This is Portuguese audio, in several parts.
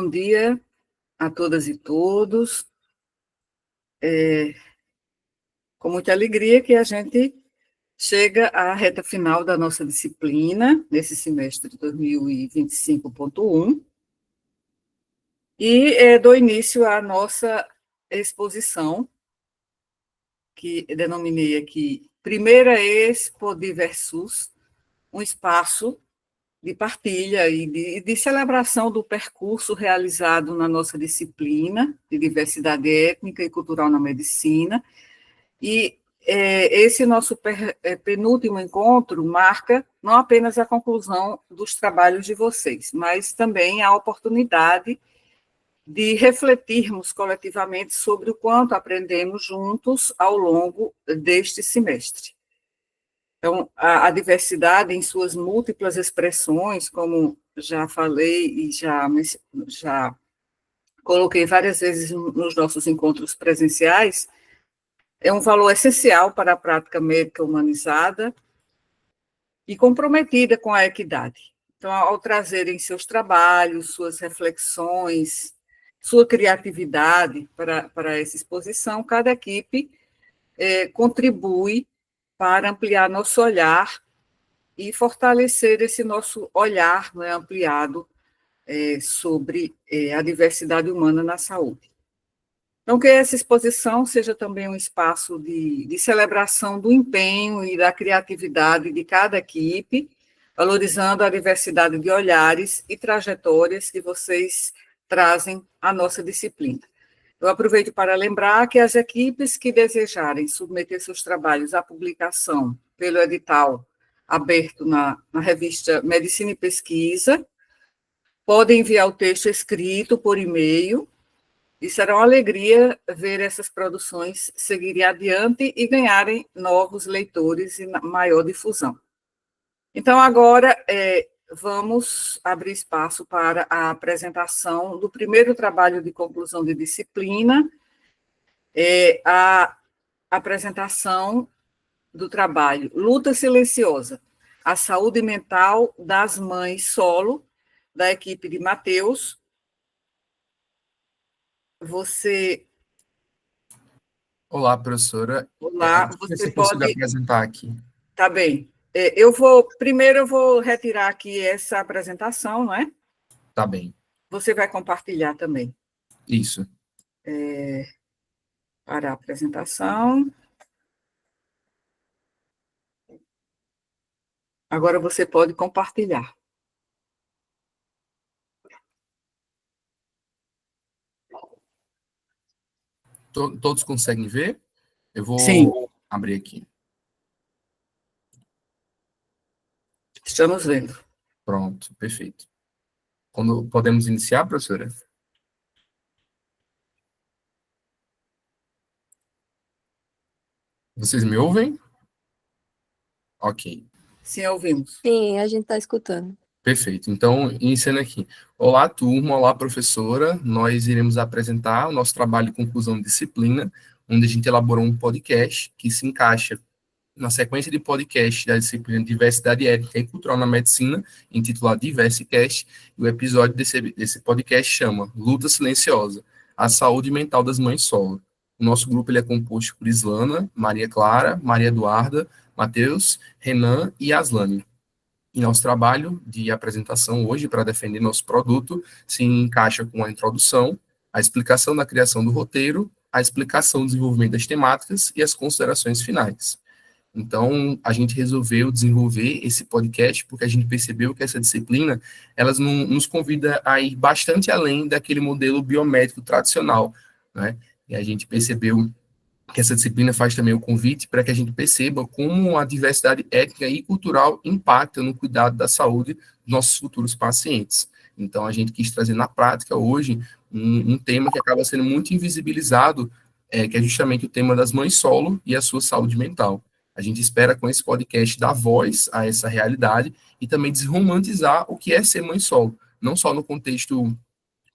Bom dia a todas e todos. Com muita alegria que a gente chega à reta final da nossa disciplina, nesse semestre 2025.1, e dou início à nossa exposição, que denominei aqui Primeira Expo Diversus, um espaço de partilha e de celebração do percurso realizado na nossa disciplina de diversidade étnica e cultural na medicina. E esse nosso penúltimo encontro marca não apenas a conclusão dos trabalhos de vocês, mas também a oportunidade de refletirmos coletivamente sobre o quanto aprendemos juntos ao longo deste semestre. Então, a diversidade em suas múltiplas expressões, como já falei e já coloquei várias vezes nos nossos encontros presenciais, é um valor essencial para a prática médica humanizada e comprometida com a equidade. Então, ao trazerem seus trabalhos, suas reflexões, sua criatividade para essa exposição, cada equipe contribui para ampliar nosso olhar e fortalecer esse nosso olhar, né, ampliado sobre a diversidade humana na saúde. Então, que essa exposição seja também um espaço de celebração do empenho e da criatividade de cada equipe, valorizando a diversidade de olhares e trajetórias que vocês trazem à nossa disciplina. Eu aproveito para lembrar que as equipes que desejarem submeter seus trabalhos à publicação pelo edital aberto na revista Medicina e Pesquisa, podem enviar o texto escrito por e-mail, e será uma alegria ver essas produções seguirem adiante e ganharem novos leitores e maior difusão. Então, agora, vamos abrir espaço para a apresentação do primeiro trabalho de conclusão de disciplina, a apresentação do trabalho Luta Silenciosa, a saúde mental das mães solo, da equipe de Matheus. Você... Olá, professora. Olá, Deixa eu ver se você eu consigo pode... apresentar aqui. Tá bem. Primeiro eu vou retirar aqui essa apresentação, não é? Tá bem. Você vai compartilhar também. Isso. Para a apresentação. Agora você pode compartilhar. Todos conseguem ver? Eu vou Sim, abrir aqui. estamos vendo. Pronto, perfeito. Quando podemos iniciar, professora? Vocês me ouvem? Ok. Sim, ouvimos. Sim, a gente está escutando. Perfeito. Então, iniciando aqui. Olá, turma. Olá, professora. Nós iremos apresentar o nosso trabalho de conclusão de disciplina, onde a gente elaborou um podcast que se encaixa na sequência de podcast da disciplina Diversidade Étnica e Cultural na Medicina, intitulado Diversicast, e o episódio desse podcast chama Luta Silenciosa, a saúde mental das mães solo. O nosso grupo ele é composto por Islana, Maria Clara, Maria Eduarda, Matheus, Renan e Aslane. E nosso trabalho de apresentação hoje para defender nosso produto se encaixa com a introdução, a explicação da criação do roteiro, a explicação do desenvolvimento das temáticas e as considerações finais. Então, a gente resolveu desenvolver esse podcast porque a gente percebeu que essa disciplina, elas nos convida a ir bastante além daquele modelo biomédico tradicional, né? E a gente percebeu que essa disciplina faz também o convite para que a gente perceba como a diversidade étnica e cultural impacta no cuidado da saúde dos nossos futuros pacientes. Então, a gente quis trazer na prática hoje um tema que acaba sendo muito invisibilizado, que é justamente o tema das mães solo e a sua saúde mental. A gente espera, com esse podcast, dar voz a essa realidade e também desromantizar o que é ser mãe solo, não só no contexto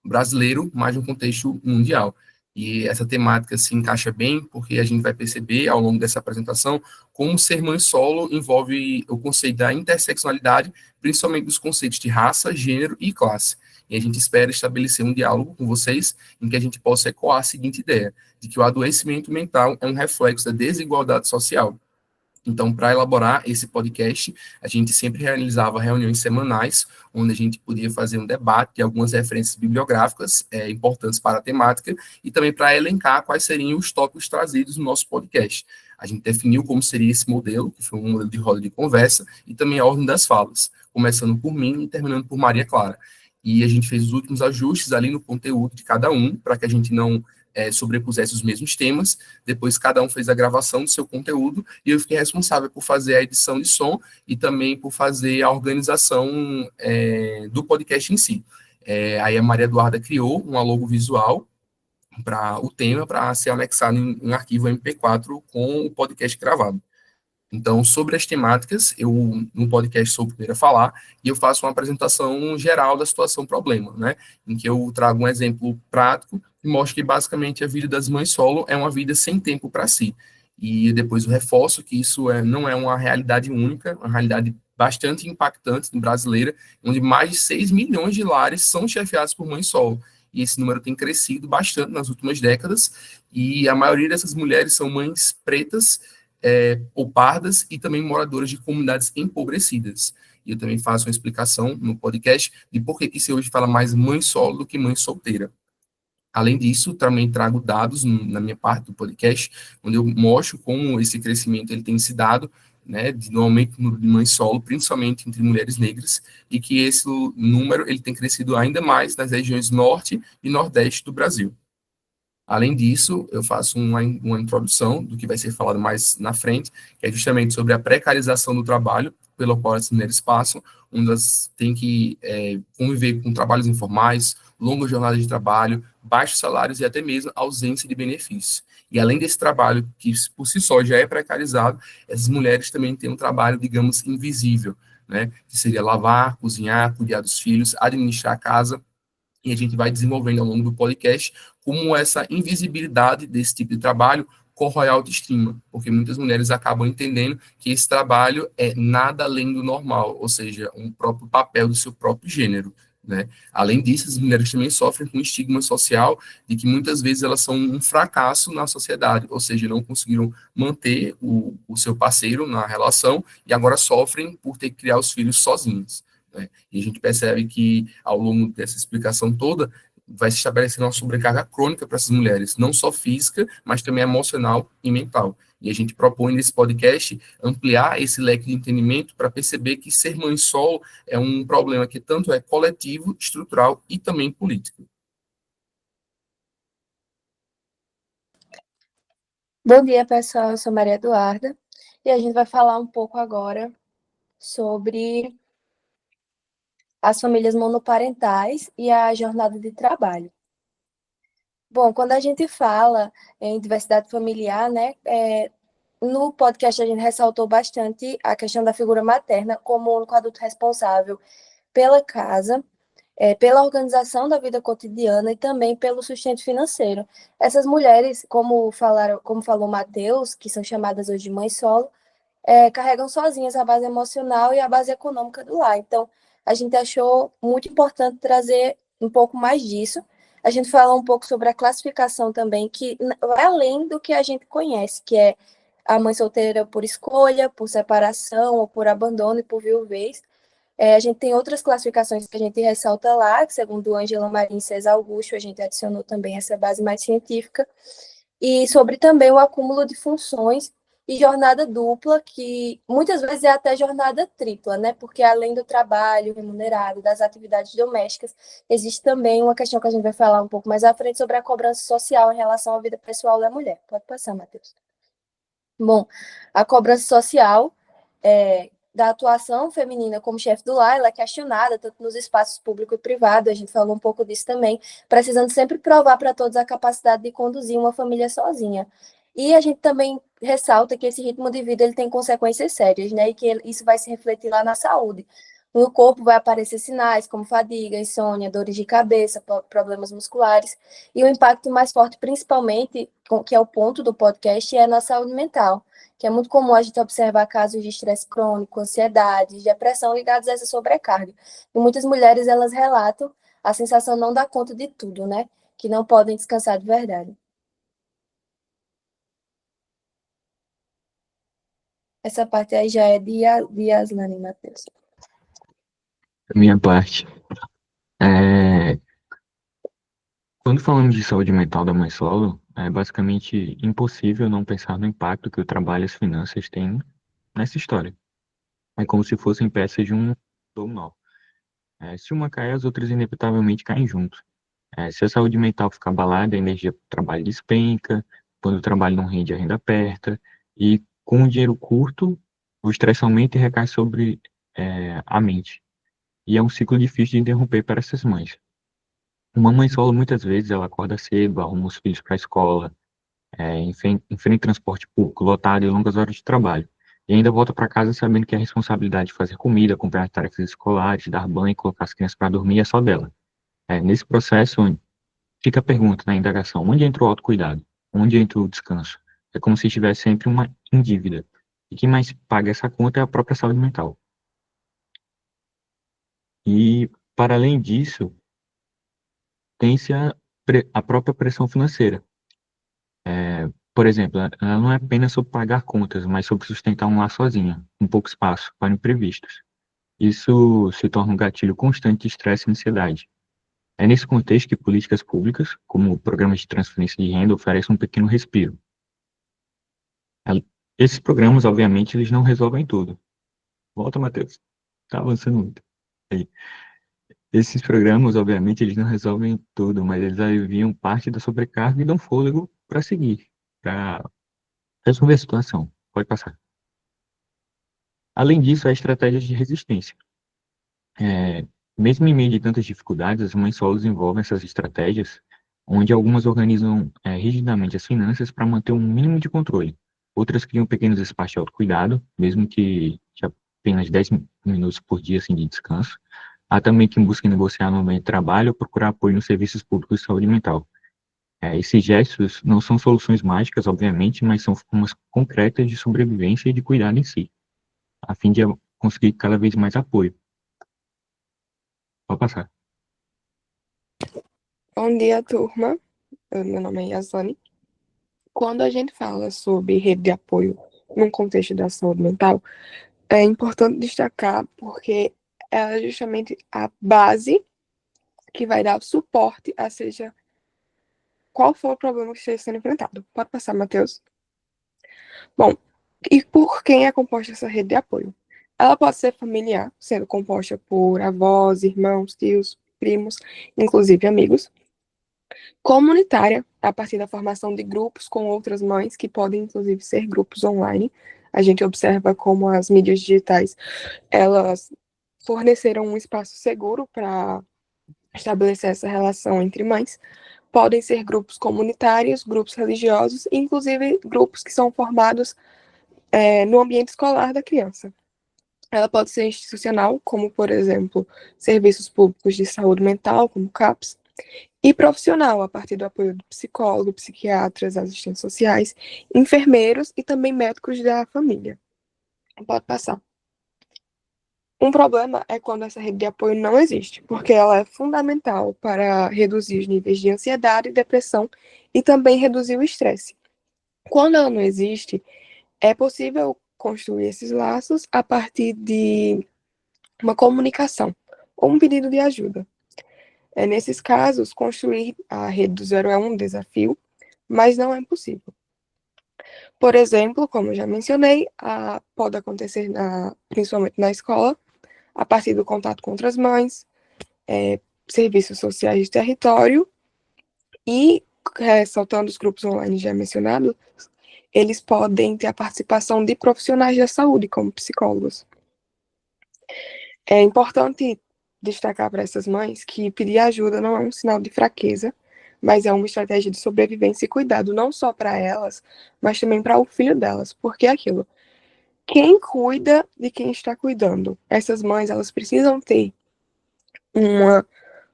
brasileiro, mas no contexto mundial. E essa temática se encaixa bem, porque a gente vai perceber, ao longo dessa apresentação, como ser mãe solo envolve o conceito da interseccionalidade, principalmente dos conceitos de raça, gênero e classe. E a gente espera estabelecer um diálogo com vocês em que a gente possa ecoar a seguinte ideia, de que o adoecimento mental é um reflexo da desigualdade social. Então, para elaborar esse podcast, a gente sempre realizava reuniões semanais, onde a gente podia fazer um debate de algumas referências bibliográficas importantes para a temática e também para elencar quais seriam os tópicos trazidos no nosso podcast. A gente definiu como seria esse modelo, que foi um modelo de roda de conversa, e também a ordem das falas, começando por mim e terminando por Maria Clara. E a gente fez os últimos ajustes ali no conteúdo de cada um, para que a gente não sobrepusesse os mesmos temas. Depois, cada um fez a gravação do seu conteúdo e eu fiquei responsável por fazer a edição de som e também por fazer a organização do podcast em si. Aí a Maria Eduarda criou uma logo visual para o tema, para ser anexado em um arquivo MP4 com o podcast gravado. Então, sobre as temáticas, eu, no podcast, sou o primeiro a falar, e eu faço uma apresentação geral da situação problema, né? Em que eu trago um exemplo prático e mostro que, basicamente, a vida das mães solo é uma vida sem tempo para si. E depois eu reforço que isso não é uma realidade única, uma realidade bastante impactante brasileira, onde mais de 6 milhões de lares são chefiados por mães solo. E esse número tem crescido bastante nas últimas décadas, e a maioria dessas mulheres são mães pretas, ou pardas, e também moradoras de comunidades empobrecidas. E eu também faço uma explicação no podcast de por que se hoje fala mais mãe solo do que mãe solteira. Além disso, também trago dados na minha parte do podcast, onde eu mostro como esse crescimento ele tem se dado, né, no aumento de mães solo, principalmente entre mulheres negras, e que esse número ele tem crescido ainda mais nas regiões norte e nordeste do Brasil. Além disso, eu faço uma introdução do que vai ser falado mais na frente, que é justamente sobre a precarização do trabalho, pelo qual as mulheres passam, onde elas têm que conviver com trabalhos informais, longas jornadas de trabalho, baixos salários e até mesmo ausência de benefícios. E além desse trabalho, que por si só já é precarizado, essas mulheres também têm um trabalho, digamos, invisível, né? Que seria lavar, cozinhar, cuidar dos filhos, administrar a casa, e a gente vai desenvolvendo ao longo do podcast como essa invisibilidade desse tipo de trabalho corrói a autoestima, porque muitas mulheres acabam entendendo que esse trabalho é nada além do normal, ou seja, um próprio papel do seu próprio gênero, né? Além disso, as mulheres também sofrem com o estigma social de que muitas vezes elas são um fracasso na sociedade, ou seja, não conseguiram manter o seu parceiro na relação e agora sofrem por ter que criar os filhos sozinhos, né? E a gente percebe que, ao longo dessa explicação toda, vai se estabelecendo uma sobrecarga crônica para essas mulheres, não só física, mas também emocional e mental. E a gente propõe nesse podcast ampliar esse leque de entendimento para perceber que ser mãe solo é um problema que tanto é coletivo, estrutural e também político. Bom dia, pessoal. Eu sou Maria Eduarda e a gente vai falar um pouco agora sobre as famílias monoparentais e a jornada de trabalho. Bom, quando a gente fala em diversidade familiar, né, no podcast a gente ressaltou bastante a questão da figura materna como o único adulto responsável pela casa, pela organização da vida cotidiana e também pelo sustento financeiro. Essas mulheres, como falou Matheus, que são chamadas hoje de mães solo, carregam sozinhas a base emocional e a base econômica do lar. Então, a gente achou muito importante trazer um pouco mais disso. A gente fala um pouco sobre a classificação também, que vai além do que a gente conhece, que é a mãe solteira por escolha, por separação, ou por abandono e por viuvez. A gente tem outras classificações que a gente ressalta lá, que segundo Ângela Maria e César Augusto, a gente adicionou também essa base mais científica, e sobre também o acúmulo de funções e jornada dupla, que muitas vezes é até jornada tripla, né? Porque além do trabalho remunerado, das atividades domésticas, existe também uma questão que a gente vai falar um pouco mais à frente sobre a cobrança social em relação à vida pessoal da mulher. Pode passar, Matheus. Bom, a cobrança social da atuação feminina como chefe do lar, ela é questionada tanto nos espaços público e privado, a gente falou um pouco disso também, precisando sempre provar para todos a capacidade de conduzir uma família sozinha. E a gente também ressalta que esse ritmo de vida ele tem consequências sérias, né? E que isso vai se refletir lá na saúde. No corpo vai aparecer sinais como fadiga, insônia, dores de cabeça, problemas musculares, e o impacto mais forte, principalmente, que é o ponto do podcast, é na saúde mental, que é muito comum a gente observar casos de estresse crônico, ansiedade, depressão ligados a essa sobrecarga. E muitas mulheres, elas relatam a sensação não dá conta de tudo, né? Que não podem descansar de verdade. Essa parte aí já é de Yaslane, Matheus. Da minha parte, quando falamos de saúde mental da mãe solo, é basicamente impossível não pensar no impacto que o trabalho e as finanças têm nessa história. É como se fossem peças de um dominó. Se uma cai, as outras inevitavelmente caem junto. Se a saúde mental ficar abalada, a energia para o trabalho despenca, quando o trabalho não rende, a renda aperta, e com o dinheiro curto, o estresse aumenta e recai sobre a mente. E é um ciclo difícil de interromper para essas mães. Uma mãe solo, muitas vezes, ela acorda cedo, arruma os filhos para a escola, enfrenta transporte público lotado e longas horas de trabalho. E ainda volta para casa sabendo que a responsabilidade de fazer comida, comprar as tarefas escolares, dar banho e colocar as crianças para dormir é só dela. Nesse processo, fica a pergunta na indagação: onde entra o autocuidado? Onde entra o descanso? É como se estivesse sempre uma em dívida. E quem mais paga essa conta é a própria saúde mental. E, para além disso, tem-se a própria pressão financeira. Por exemplo, ela não é apenas sobre pagar contas, mas sobre sustentar um lar sozinha, com pouco espaço para imprevistos. Isso se torna um gatilho constante de estresse e ansiedade. É nesse contexto que políticas públicas, como programas de transferência de renda, oferecem um pequeno respiro. Esses programas, obviamente, eles não resolvem tudo. Volta, Matheus. Tá avançando muito. Aí. Esses programas, obviamente, eles não resolvem tudo, mas eles aliviam parte da sobrecarga e dão fôlego para seguir, para resolver a situação. Pode passar. Além disso, há estratégias de resistência. É, Mesmo em meio de tantas dificuldades, as mães solo desenvolvem essas estratégias, onde algumas organizam rigidamente as finanças para manter um mínimo de controle. Outras criam pequenos espaços de autocuidado, mesmo que de apenas 10 minutos por dia assim, de descanso. Há também quem busca negociar no ambiente de trabalho ou procurar apoio nos serviços públicos de saúde mental. Esses gestos não são soluções mágicas, obviamente, mas são formas concretas de sobrevivência e de cuidado em si, a fim de conseguir cada vez mais apoio. Pode passar. Bom dia, turma. Meu nome é Yasane. Quando a gente fala sobre rede de apoio num contexto da saúde mental, é importante destacar porque ela é justamente a base que vai dar suporte a seja qual for o problema que esteja sendo enfrentado. Pode passar, Matheus. Bom, e por quem é composta essa rede de apoio? Ela pode ser familiar, sendo composta por avós, irmãos, tios, primos, inclusive amigos. Comunitária, a partir da formação de grupos com outras mães, que podem inclusive ser grupos online. A gente observa como as mídias digitais, elas forneceram um espaço seguro para estabelecer essa relação entre mães. Podem ser grupos comunitários, grupos religiosos, inclusive grupos que são formados no ambiente escolar da criança. Ela pode ser institucional, como, por exemplo, serviços públicos de saúde mental, como CAPS, e profissional, a partir do apoio do psicólogo, psiquiatras, assistentes sociais, enfermeiros e também médicos da família. Pode passar. Um problema é quando essa rede de apoio não existe, porque ela é fundamental para reduzir os níveis de ansiedade e depressão e também reduzir o estresse. Quando ela não existe, é possível construir esses laços a partir de uma comunicação ou um pedido de ajuda. Nesses casos, construir a rede do zero é um desafio, mas não é impossível. Por exemplo, como eu já mencionei, pode acontecer principalmente na escola, a partir do contato com outras mães, serviços sociais de território e, ressaltando os grupos online já mencionados, eles podem ter a participação de profissionais da saúde, como psicólogos. É importante destacar para essas mães que pedir ajuda não é um sinal de fraqueza, mas é uma estratégia de sobrevivência e cuidado, não só para elas, mas também para o filho delas, porque é aquilo. Quem cuida de quem está cuidando? Essas mães, elas precisam ter uma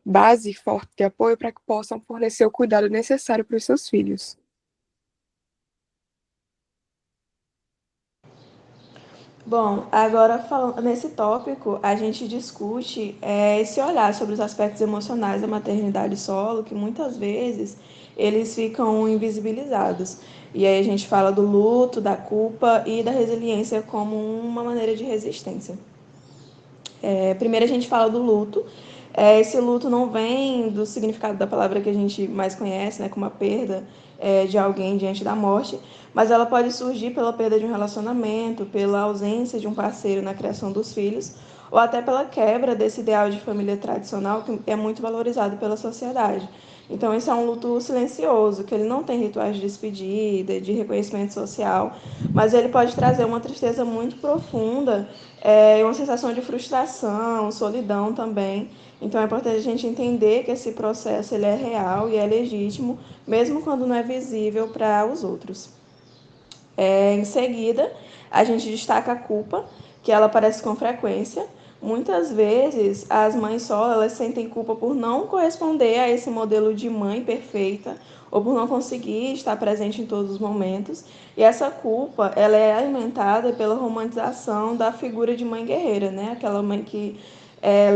base forte de apoio para que possam fornecer o cuidado necessário para os seus filhos. Bom, agora falando nesse tópico, a gente discute esse olhar sobre os aspectos emocionais da maternidade solo, que muitas vezes eles ficam invisibilizados. E aí a gente fala do luto, da culpa e da resiliência como uma maneira de resistência. Primeiro a gente fala do luto. Esse luto não vem do significado da palavra que a gente mais conhece, né, como a perda de alguém diante da morte, mas ela pode surgir pela perda de um relacionamento, pela ausência de um parceiro na criação dos filhos, ou até pela quebra desse ideal de família tradicional que é muito valorizado pela sociedade. Então, esse é um luto silencioso, que ele não tem rituais de despedida, de reconhecimento social, mas ele pode trazer uma tristeza muito profunda, uma sensação de frustração, solidão também. Então, é importante a gente entender que esse processo ele é real e é legítimo, mesmo quando não é visível para os outros. Em seguida, a gente destaca a culpa, que ela aparece com frequência. Muitas vezes, as mães solo, elas sentem culpa por não corresponder a esse modelo de mãe perfeita, ou por não conseguir estar presente em todos os momentos. E essa culpa, ela é alimentada pela romantização da figura de mãe guerreira, né? Aquela mãe que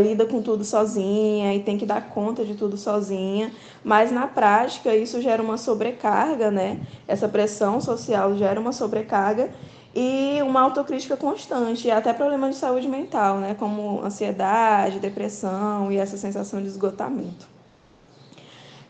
lida com tudo sozinha e tem que dar conta de tudo sozinha, mas na prática isso gera uma sobrecarga, né? Essa pressão social gera uma sobrecarga e uma autocrítica constante, e até problemas de saúde mental, né? Como ansiedade, depressão e essa sensação de esgotamento.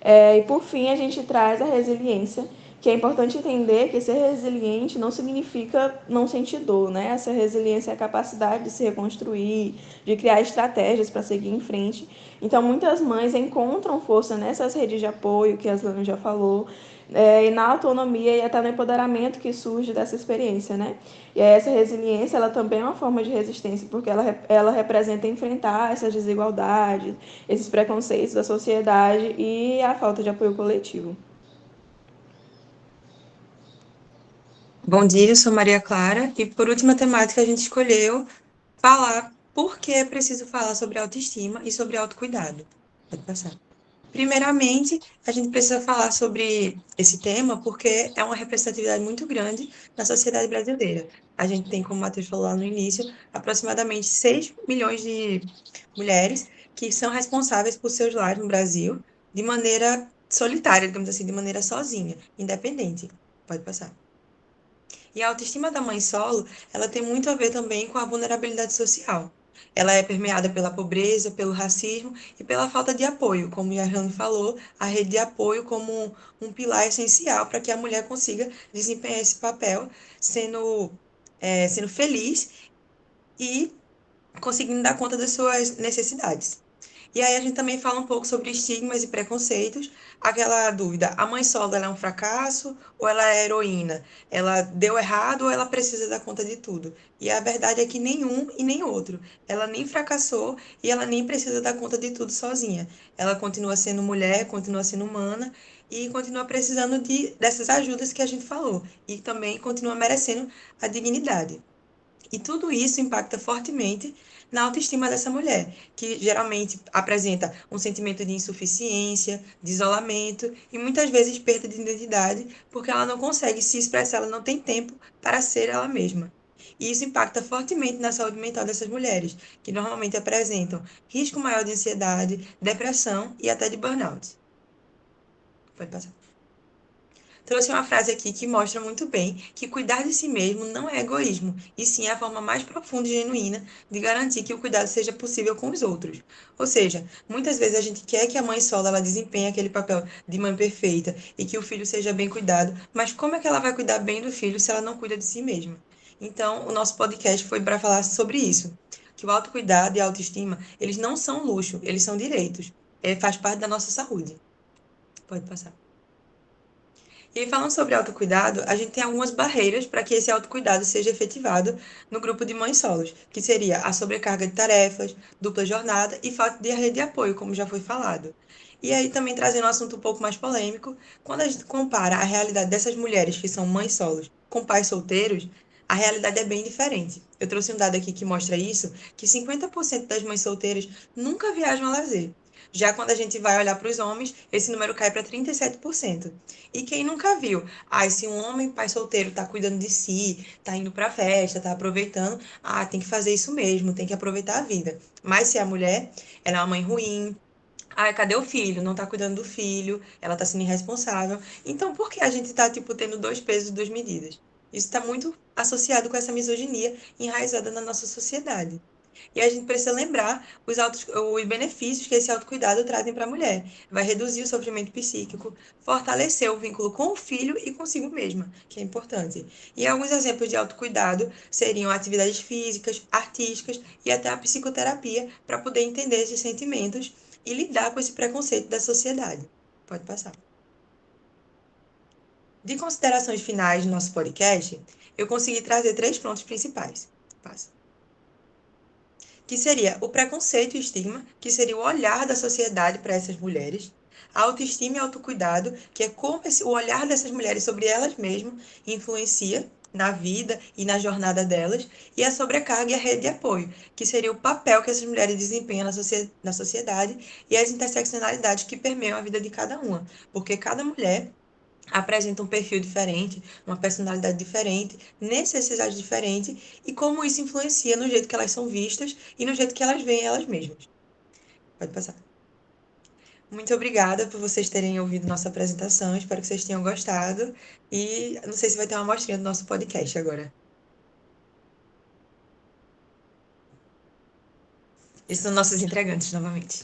E por fim, a gente traz a resiliência, que é importante entender que ser resiliente não significa não sentir dor, né? Essa resiliência é a capacidade de se reconstruir, de criar estratégias para seguir em frente. Então, muitas mães encontram força nessas redes de apoio, que a Aslane já falou, e na autonomia e até no empoderamento que surge dessa experiência, né? E essa resiliência, ela também é uma forma de resistência, porque ela representa enfrentar essas desigualdades, esses preconceitos da sociedade e a falta de apoio coletivo. Bom dia, eu sou Maria Clara e por última temática a gente escolheu falar por que é preciso falar sobre autoestima e sobre autocuidado. Pode passar. Primeiramente, a gente precisa falar sobre esse tema porque é uma representatividade muito grande na sociedade brasileira. A gente tem, como o Matheus falou lá no início, aproximadamente 6 milhões de mulheres que são responsáveis por seus lares no Brasil de maneira solitária, digamos assim, de maneira sozinha, independente. Pode passar. E a autoestima da mãe solo, ela tem muito a ver também com a vulnerabilidade social. Ela é permeada pela pobreza, pelo racismo e pela falta de apoio, como a Jane falou, a rede de apoio como um pilar essencial para que a mulher consiga desempenhar esse papel, sendo feliz e conseguindo dar conta das suas necessidades. E aí a gente também fala um pouco sobre estigmas e preconceitos, aquela dúvida, a mãe solo ela é um fracasso ou ela é heroína? Ela deu errado ou ela precisa dar conta de tudo? E a verdade é que nenhum e nem outro. Ela nem fracassou e ela nem precisa dar conta de tudo sozinha. Ela continua sendo mulher, continua sendo humana e continua precisando dessas ajudas que a gente falou. E também continua merecendo a dignidade. E tudo isso impacta fortemente na autoestima dessa mulher, que geralmente apresenta um sentimento de insuficiência, de isolamento e muitas vezes perda de identidade, porque ela não consegue se expressar, ela não tem tempo para ser ela mesma. E isso impacta fortemente na saúde mental dessas mulheres, que normalmente apresentam risco maior de ansiedade, depressão e até de burnout. Pode passar. Trouxe uma frase aqui que mostra muito bem que cuidar de si mesmo não é egoísmo, e sim a forma mais profunda e genuína de garantir que o cuidado seja possível com os outros. Ou seja, muitas vezes a gente quer que a mãe solo ela desempenhe aquele papel de mãe perfeita e que o filho seja bem cuidado, mas como é que ela vai cuidar bem do filho se ela não cuida de si mesma? Então, o nosso podcast foi para falar sobre isso, que o autocuidado e a autoestima, eles não são luxo, eles são direitos. Faz parte da nossa saúde. Pode passar. E aí, falando sobre autocuidado, a gente tem algumas barreiras para que esse autocuidado seja efetivado no grupo de mães solos, que seria a sobrecarga de tarefas, dupla jornada e falta de rede de apoio, como já foi falado. E aí, também trazendo um assunto um pouco mais polêmico, quando a gente compara a realidade dessas mulheres que são mães solos com pais solteiros, a realidade é bem diferente. Eu trouxe um dado aqui que mostra isso, que 50% das mães solteiras nunca viajam a lazer. Já quando a gente vai olhar para os homens, esse número cai para 37%. E quem nunca viu? Se um homem, pai solteiro, está cuidando de si, está indo para a festa, está aproveitando, tem que fazer isso mesmo, tem que aproveitar a vida. Mas se a mulher, ela é uma mãe ruim, cadê o filho? Não tá cuidando do filho, ela tá sendo irresponsável. Então, por que a gente tá, tendo dois pesos e duas medidas? Isso está muito associado com essa misoginia enraizada na nossa sociedade. E a gente precisa lembrar os benefícios que esse autocuidado trazem para a mulher. Vai reduzir o sofrimento psíquico, fortalecer o vínculo com o filho e consigo mesma, que é importante. E alguns exemplos de autocuidado seriam atividades físicas, artísticas e até a psicoterapia para poder entender esses sentimentos e lidar com esse preconceito da sociedade. Pode passar. De considerações finais do nosso podcast, eu consegui trazer 3 pontos principais. Passa. Que seria o preconceito e estigma, que seria o olhar da sociedade para essas mulheres, a autoestima e autocuidado, que é como o olhar dessas mulheres sobre elas mesmas influencia na vida e na jornada delas, e a sobrecarga e a rede de apoio, que seria o papel que essas mulheres desempenham na sociedade e as interseccionalidades que permeiam a vida de cada uma, porque cada mulher apresenta um perfil diferente, uma personalidade diferente, necessidade diferente e como isso influencia no jeito que elas são vistas e no jeito que elas veem elas mesmas. Pode passar. Muito obrigada por vocês terem ouvido nossa apresentação, espero que vocês tenham gostado e não sei se vai ter uma amostrinha do nosso podcast agora. Esses são nossos entregantes novamente.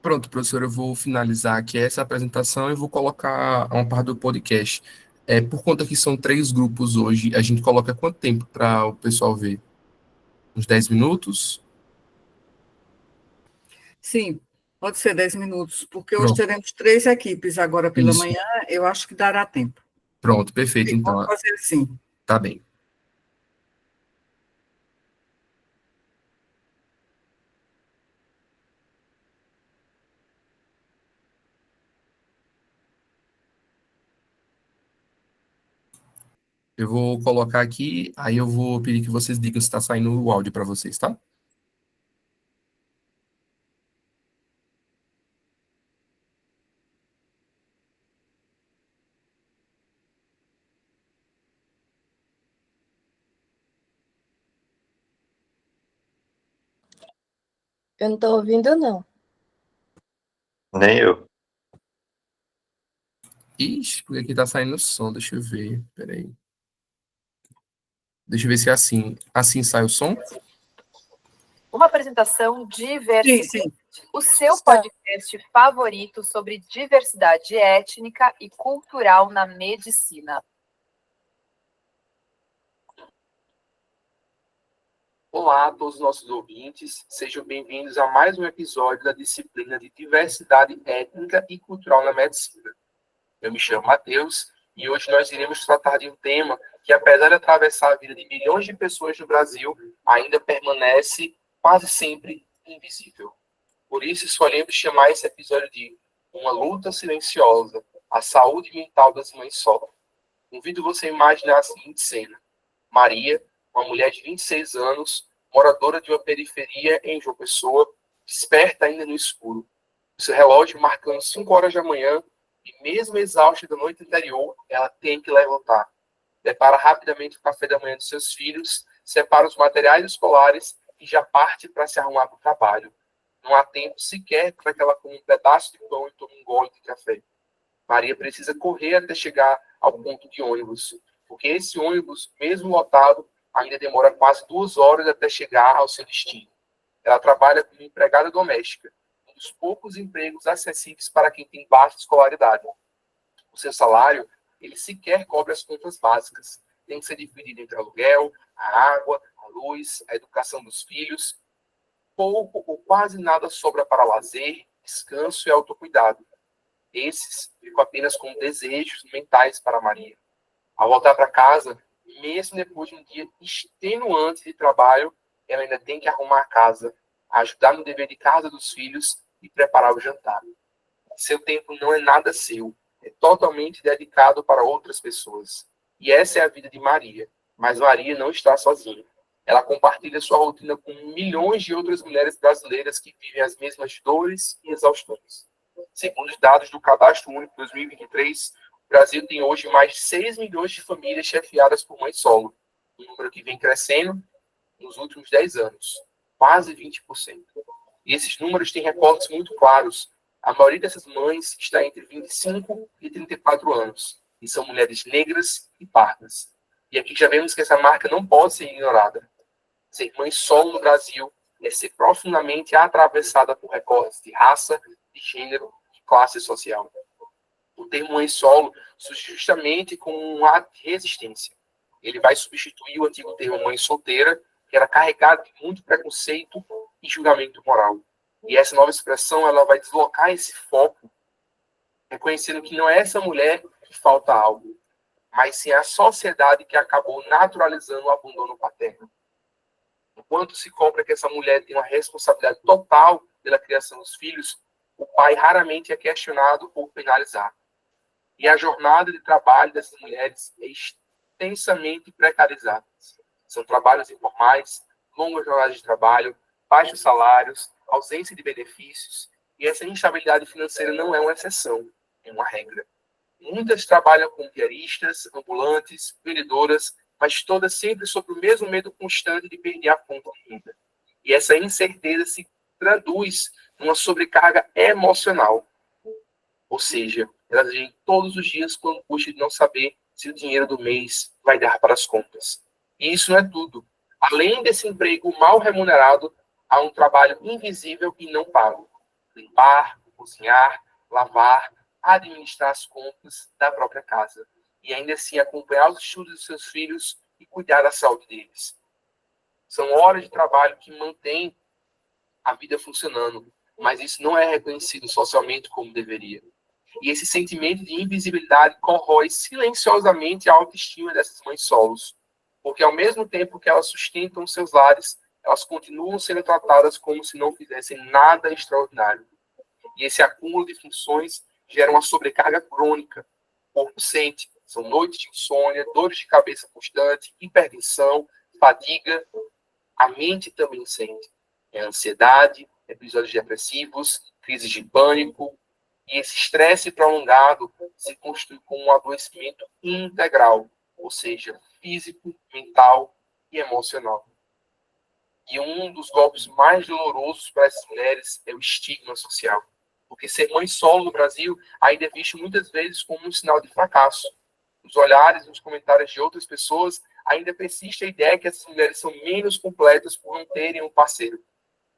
Pronto, professor, eu vou finalizar aqui essa apresentação e vou colocar uma parte do podcast. Por conta que são 3 grupos hoje, a gente coloca quanto tempo para o pessoal ver? Uns 10 minutos? Sim, pode ser 10 minutos, porque hoje Pronto, teremos 3 equipes agora pela isso. manhã, eu acho que dará tempo. Pronto, perfeito. Vamos Então, fazer assim. tá bem. Eu vou colocar aqui, aí eu vou pedir que vocês digam se está saindo o áudio para vocês, tá? Eu não tô ouvindo, não. Nem eu. Ixi, porque aqui tá saindo som, deixa eu ver. Peraí. Deixa eu ver se é assim. Assim sai o som? Uma apresentação Sim, Diversidade, sim. o seu podcast favorito sobre diversidade étnica e cultural na medicina. Olá a todos os nossos ouvintes, sejam bem-vindos a mais um episódio da disciplina de Diversidade Étnica e Cultural na Medicina. Eu me chamo Matheus e hoje nós iremos tratar de um tema que, apesar de atravessar a vida de milhões de pessoas no Brasil, ainda permanece quase sempre invisível. Por isso, escolhemos chamar esse episódio de Uma Luta Silenciosa, a Saúde Mental das Mães Solo. Convido você a imaginar a seguinte cena. Maria, uma mulher de 26 anos, moradora de uma periferia em João Pessoa, desperta ainda no escuro. O seu relógio marcando 5 horas da manhã e mesmo exausta da noite anterior, ela tem que levantar. Prepara rapidamente o café da manhã dos seus filhos, separa os materiais escolares e já parte para se arrumar para o trabalho. Não há tempo sequer para que ela coma um pedaço de pão e tome um gole de café. Maria precisa correr até chegar ao ponto de ônibus, porque esse ônibus, mesmo lotado, ainda demora quase 2 horas até chegar ao seu destino. Ela trabalha como empregada doméstica, um dos poucos empregos acessíveis para quem tem baixa escolaridade. O seu salário, ele sequer cobre as contas básicas. Tem que ser dividido entre aluguel, a água, a luz, a educação dos filhos. Pouco ou quase nada sobra para lazer, descanso e autocuidado. Esses ficam apenas como desejos mentais para Maria. Ao voltar para casa, mesmo depois de um dia extenuante de trabalho, ela ainda tem que arrumar a casa, ajudar no dever de casa dos filhos e preparar o jantar. Seu tempo não é nada seu, é totalmente dedicado para outras pessoas. E essa é a vida de Maria. Mas Maria não está sozinha. Ela compartilha sua rotina com milhões de outras mulheres brasileiras que vivem as mesmas dores e exaustões. Segundo os dados do Cadastro Único 2023, o Brasil tem hoje mais de 6 milhões de famílias chefiadas por mães solo, um número que vem crescendo nos últimos 10 anos, quase 20%. E esses números têm recortes muito claros. A maioria dessas mães está entre 25 e 34 anos, e são mulheres negras e pardas. E aqui já vemos que essa marca não pode ser ignorada. Ser mãe solo no Brasil é ser profundamente atravessada por recortes de raça, de gênero e classe social. O termo mãe solo surge justamente como um ato de resistência. Ele vai substituir o antigo termo mãe solteira, que era carregado de muito preconceito e julgamento moral. E essa nova expressão ela vai deslocar esse foco, reconhecendo que não é essa mulher que falta algo, mas sim a sociedade que acabou naturalizando o abandono paterno. Enquanto se cobra que essa mulher tem uma responsabilidade total pela criação dos filhos, o pai raramente é questionado ou penalizado. E a jornada de trabalho dessas mulheres é extensamente precarizada. São trabalhos informais, longas jornadas de trabalho, baixos salários, ausência de benefícios, e essa instabilidade financeira não é uma exceção, é uma regra. Muitas trabalham como diaristas, ambulantes, vendedoras, mas todas sempre sob o mesmo medo constante de perder a fonte de renda. E essa incerteza se traduz numa sobrecarga emocional. Ou seja, elas vivem todos os dias com a angústia de não saber se o dinheiro do mês vai dar para as contas. E isso não é tudo. Além desse emprego mal remunerado, há um trabalho invisível e não pago. Limpar, cozinhar, lavar, administrar as contas da própria casa. E ainda assim acompanhar os estudos dos seus filhos e cuidar da saúde deles. São horas de trabalho que mantêm a vida funcionando, mas isso não é reconhecido socialmente como deveria. E esse sentimento de invisibilidade corrói silenciosamente a autoestima dessas mães solos, porque ao mesmo tempo que elas sustentam seus lares, elas continuam sendo tratadas como se não fizessem nada extraordinário. E esse acúmulo de funções gera uma sobrecarga crônica. O corpo sente. São noites de insônia, dores de cabeça constante, hipertensão, fadiga. A mente também sente. É ansiedade, episódios depressivos, crises de pânico. E esse estresse prolongado se constitui como um adoecimento integral, ou seja, físico, mental e emocional. E um dos golpes mais dolorosos para essas mulheres é o estigma social. Porque ser mãe solo no Brasil ainda é visto muitas vezes como um sinal de fracasso. Nos olhares e nos comentários de outras pessoas, ainda persiste a ideia que essas mulheres são menos completas por não terem um parceiro.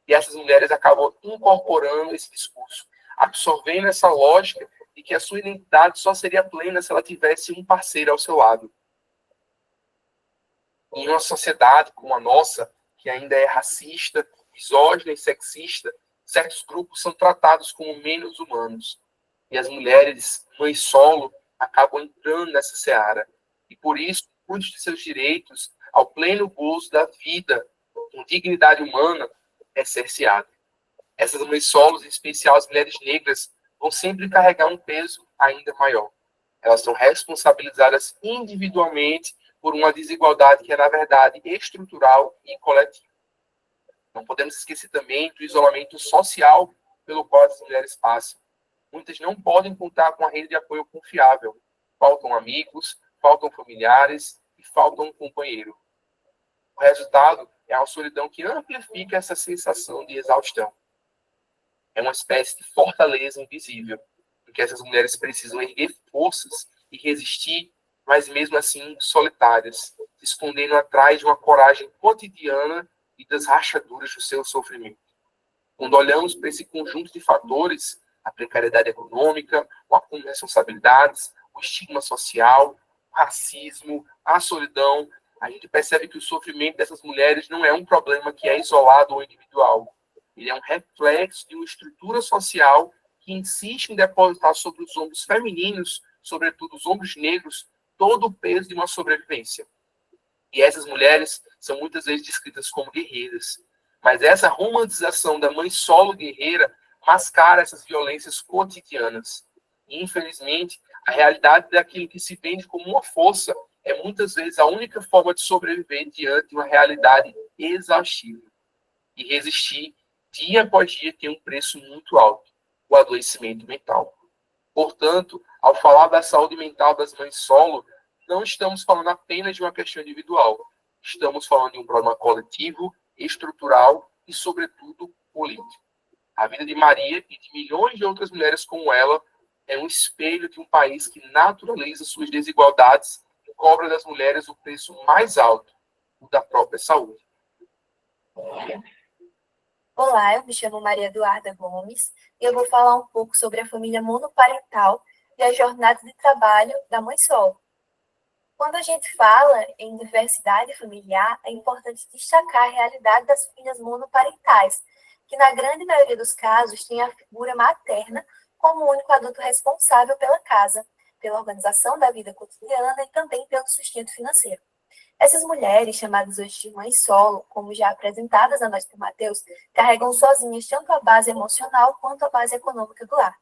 E essas mulheres acabam incorporando esse discurso, absorvendo essa lógica de que a sua identidade só seria plena se ela tivesse um parceiro ao seu lado. Em uma sociedade como a nossa, que ainda é racista, misógina e sexista, certos grupos são tratados como menos humanos. E as mulheres, mães solo, acabam entrando nessa seara. E por isso, muitos de seus direitos ao pleno gozo da vida, com dignidade humana, é cerceado. Essas mães solos, em especial as mulheres negras, vão sempre carregar um peso ainda maior. Elas são responsabilizadas individualmente por uma desigualdade que é, na verdade, estrutural e coletiva. Não podemos esquecer também do isolamento social pelo qual as mulheres passam. Muitas não podem contar com a rede de apoio confiável. Faltam amigos, faltam familiares e faltam um companheiro. O resultado é uma solidão que amplifica essa sensação de exaustão. É uma espécie de fortaleza invisível, em que essas mulheres precisam erguer forças e resistir, mas mesmo assim solitárias, se escondendo atrás de uma coragem cotidiana e das rachaduras do seu sofrimento. Quando olhamos para esse conjunto de fatores, a precariedade econômica, o acúmulo de responsabilidades, o estigma social, o racismo, a solidão, a gente percebe que o sofrimento dessas mulheres não é um problema que é isolado ou individual. Ele é um reflexo de uma estrutura social que insiste em depositar sobre os ombros femininos, sobretudo os ombros negros, todo o peso de uma sobrevivência. E essas mulheres são muitas vezes descritas como guerreiras. Mas essa romantização da mãe solo guerreira mascara essas violências cotidianas. E, infelizmente, a realidade daquilo que se vende como uma força é muitas vezes a única forma de sobreviver diante de uma realidade exaustiva. E resistir dia após dia tem um preço muito alto, o adoecimento mental. Portanto, ao falar da saúde mental das mães solo, não estamos falando apenas de uma questão individual. Estamos falando de um problema coletivo, estrutural e, sobretudo, político. A vida de Maria e de milhões de outras mulheres como ela é um espelho de um país que naturaliza suas desigualdades e cobra das mulheres o preço mais alto, o da própria saúde. Olá, eu me chamo Maria Eduarda Gomes e eu vou falar um pouco sobre a família monoparental e a jornada de trabalho da mãe solo. Quando a gente fala em diversidade familiar, é importante destacar a realidade das famílias monoparentais, que na grande maioria dos casos tem a figura materna como o único adulto responsável pela casa, pela organização da vida cotidiana e também pelo sustento financeiro. Essas mulheres, chamadas hoje de mães solo, como já apresentadas na Nós por Mateus, carregam sozinhas tanto a base emocional quanto a base econômica do lar.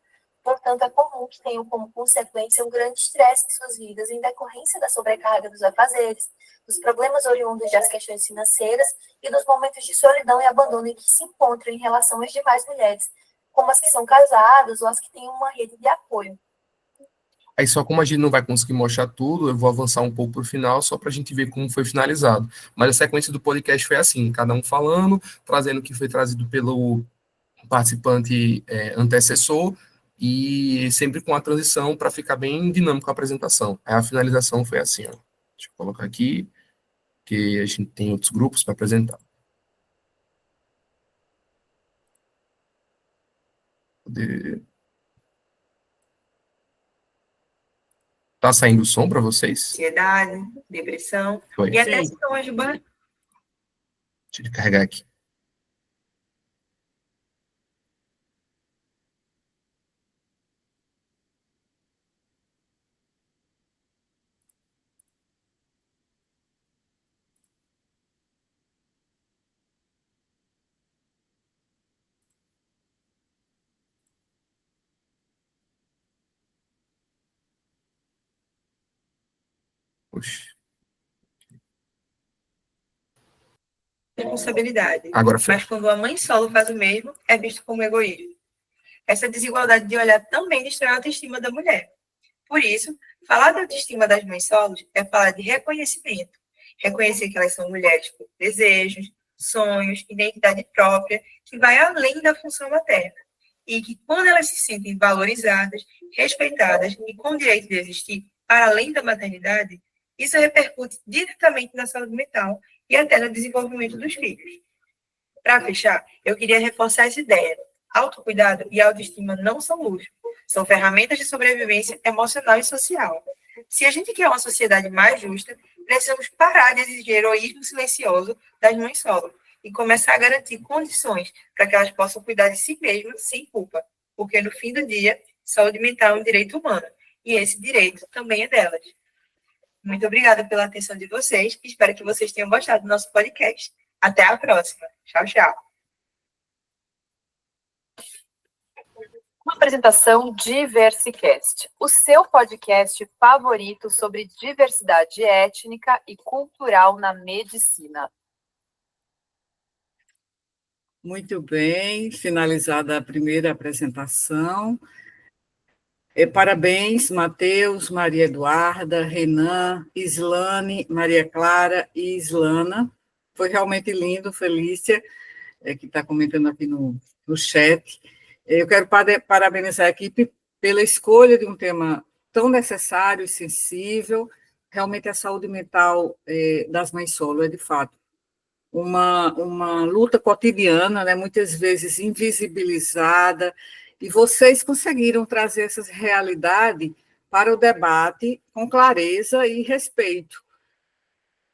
Portanto, é comum que tenham como consequência um grande estresse em suas vidas em decorrência da sobrecarga dos afazeres, dos problemas oriundos das questões financeiras e dos momentos de solidão e abandono em que se encontram em relação às demais mulheres, como as que são casadas ou as que têm uma rede de apoio. Aí só como a gente não vai conseguir mostrar tudo, eu vou avançar um pouco para o final, só para a gente ver como foi finalizado. Mas a sequência do podcast foi assim, cada um falando, trazendo o que foi trazido pelo participante antecessor, e sempre com a transição para ficar bem dinâmico a apresentação. Aí a finalização foi assim, ó. Deixa eu colocar aqui, que a gente tem outros grupos para apresentar. Tá saindo o som para vocês? Ansiedade, depressão Foi. e até sintomas de burnout. Deixa eu carregar aqui. Puxa. Responsabilidade. Agora foi. Mas quando a mãe solo faz o mesmo, é visto como egoísmo. Essa desigualdade de olhar também destrói a autoestima da mulher. Por isso, falar da autoestima das mães solos é falar de reconhecimento. Reconhecer que elas são mulheres com desejos, sonhos, identidade própria, que vai além da função materna. E que quando elas se sentem valorizadas, respeitadas e com o direito de existir para além da maternidade, isso repercute diretamente na saúde mental e até no desenvolvimento dos filhos. Para fechar, eu queria reforçar essa ideia. Autocuidado e autoestima não são luxo, são ferramentas de sobrevivência emocional e social. Se a gente quer uma sociedade mais justa, precisamos parar de exigir heroísmo silencioso das mães solo e começar a garantir condições para que elas possam cuidar de si mesmas sem culpa, porque no fim do dia, saúde mental é um direito humano e esse direito também é delas. Muito obrigada pela atenção de vocês e espero que vocês tenham gostado do nosso podcast. Até a próxima. Tchau, tchau. Uma apresentação Diversicast, o seu podcast favorito sobre diversidade étnica e cultural na medicina. Muito bem, finalizada a primeira apresentação. Parabéns, Mateus, Maria Eduarda, Renan, Islane, Maria Clara e Islana. Foi realmente lindo, Felícia, que está comentando aqui no chat. Eu quero parabenizar a equipe pela escolha de um tema tão necessário e sensível. Realmente, a saúde mental das mães solo é, de fato, uma luta cotidiana, né, muitas vezes invisibilizada, e vocês conseguiram trazer essa realidade para o debate com clareza e respeito.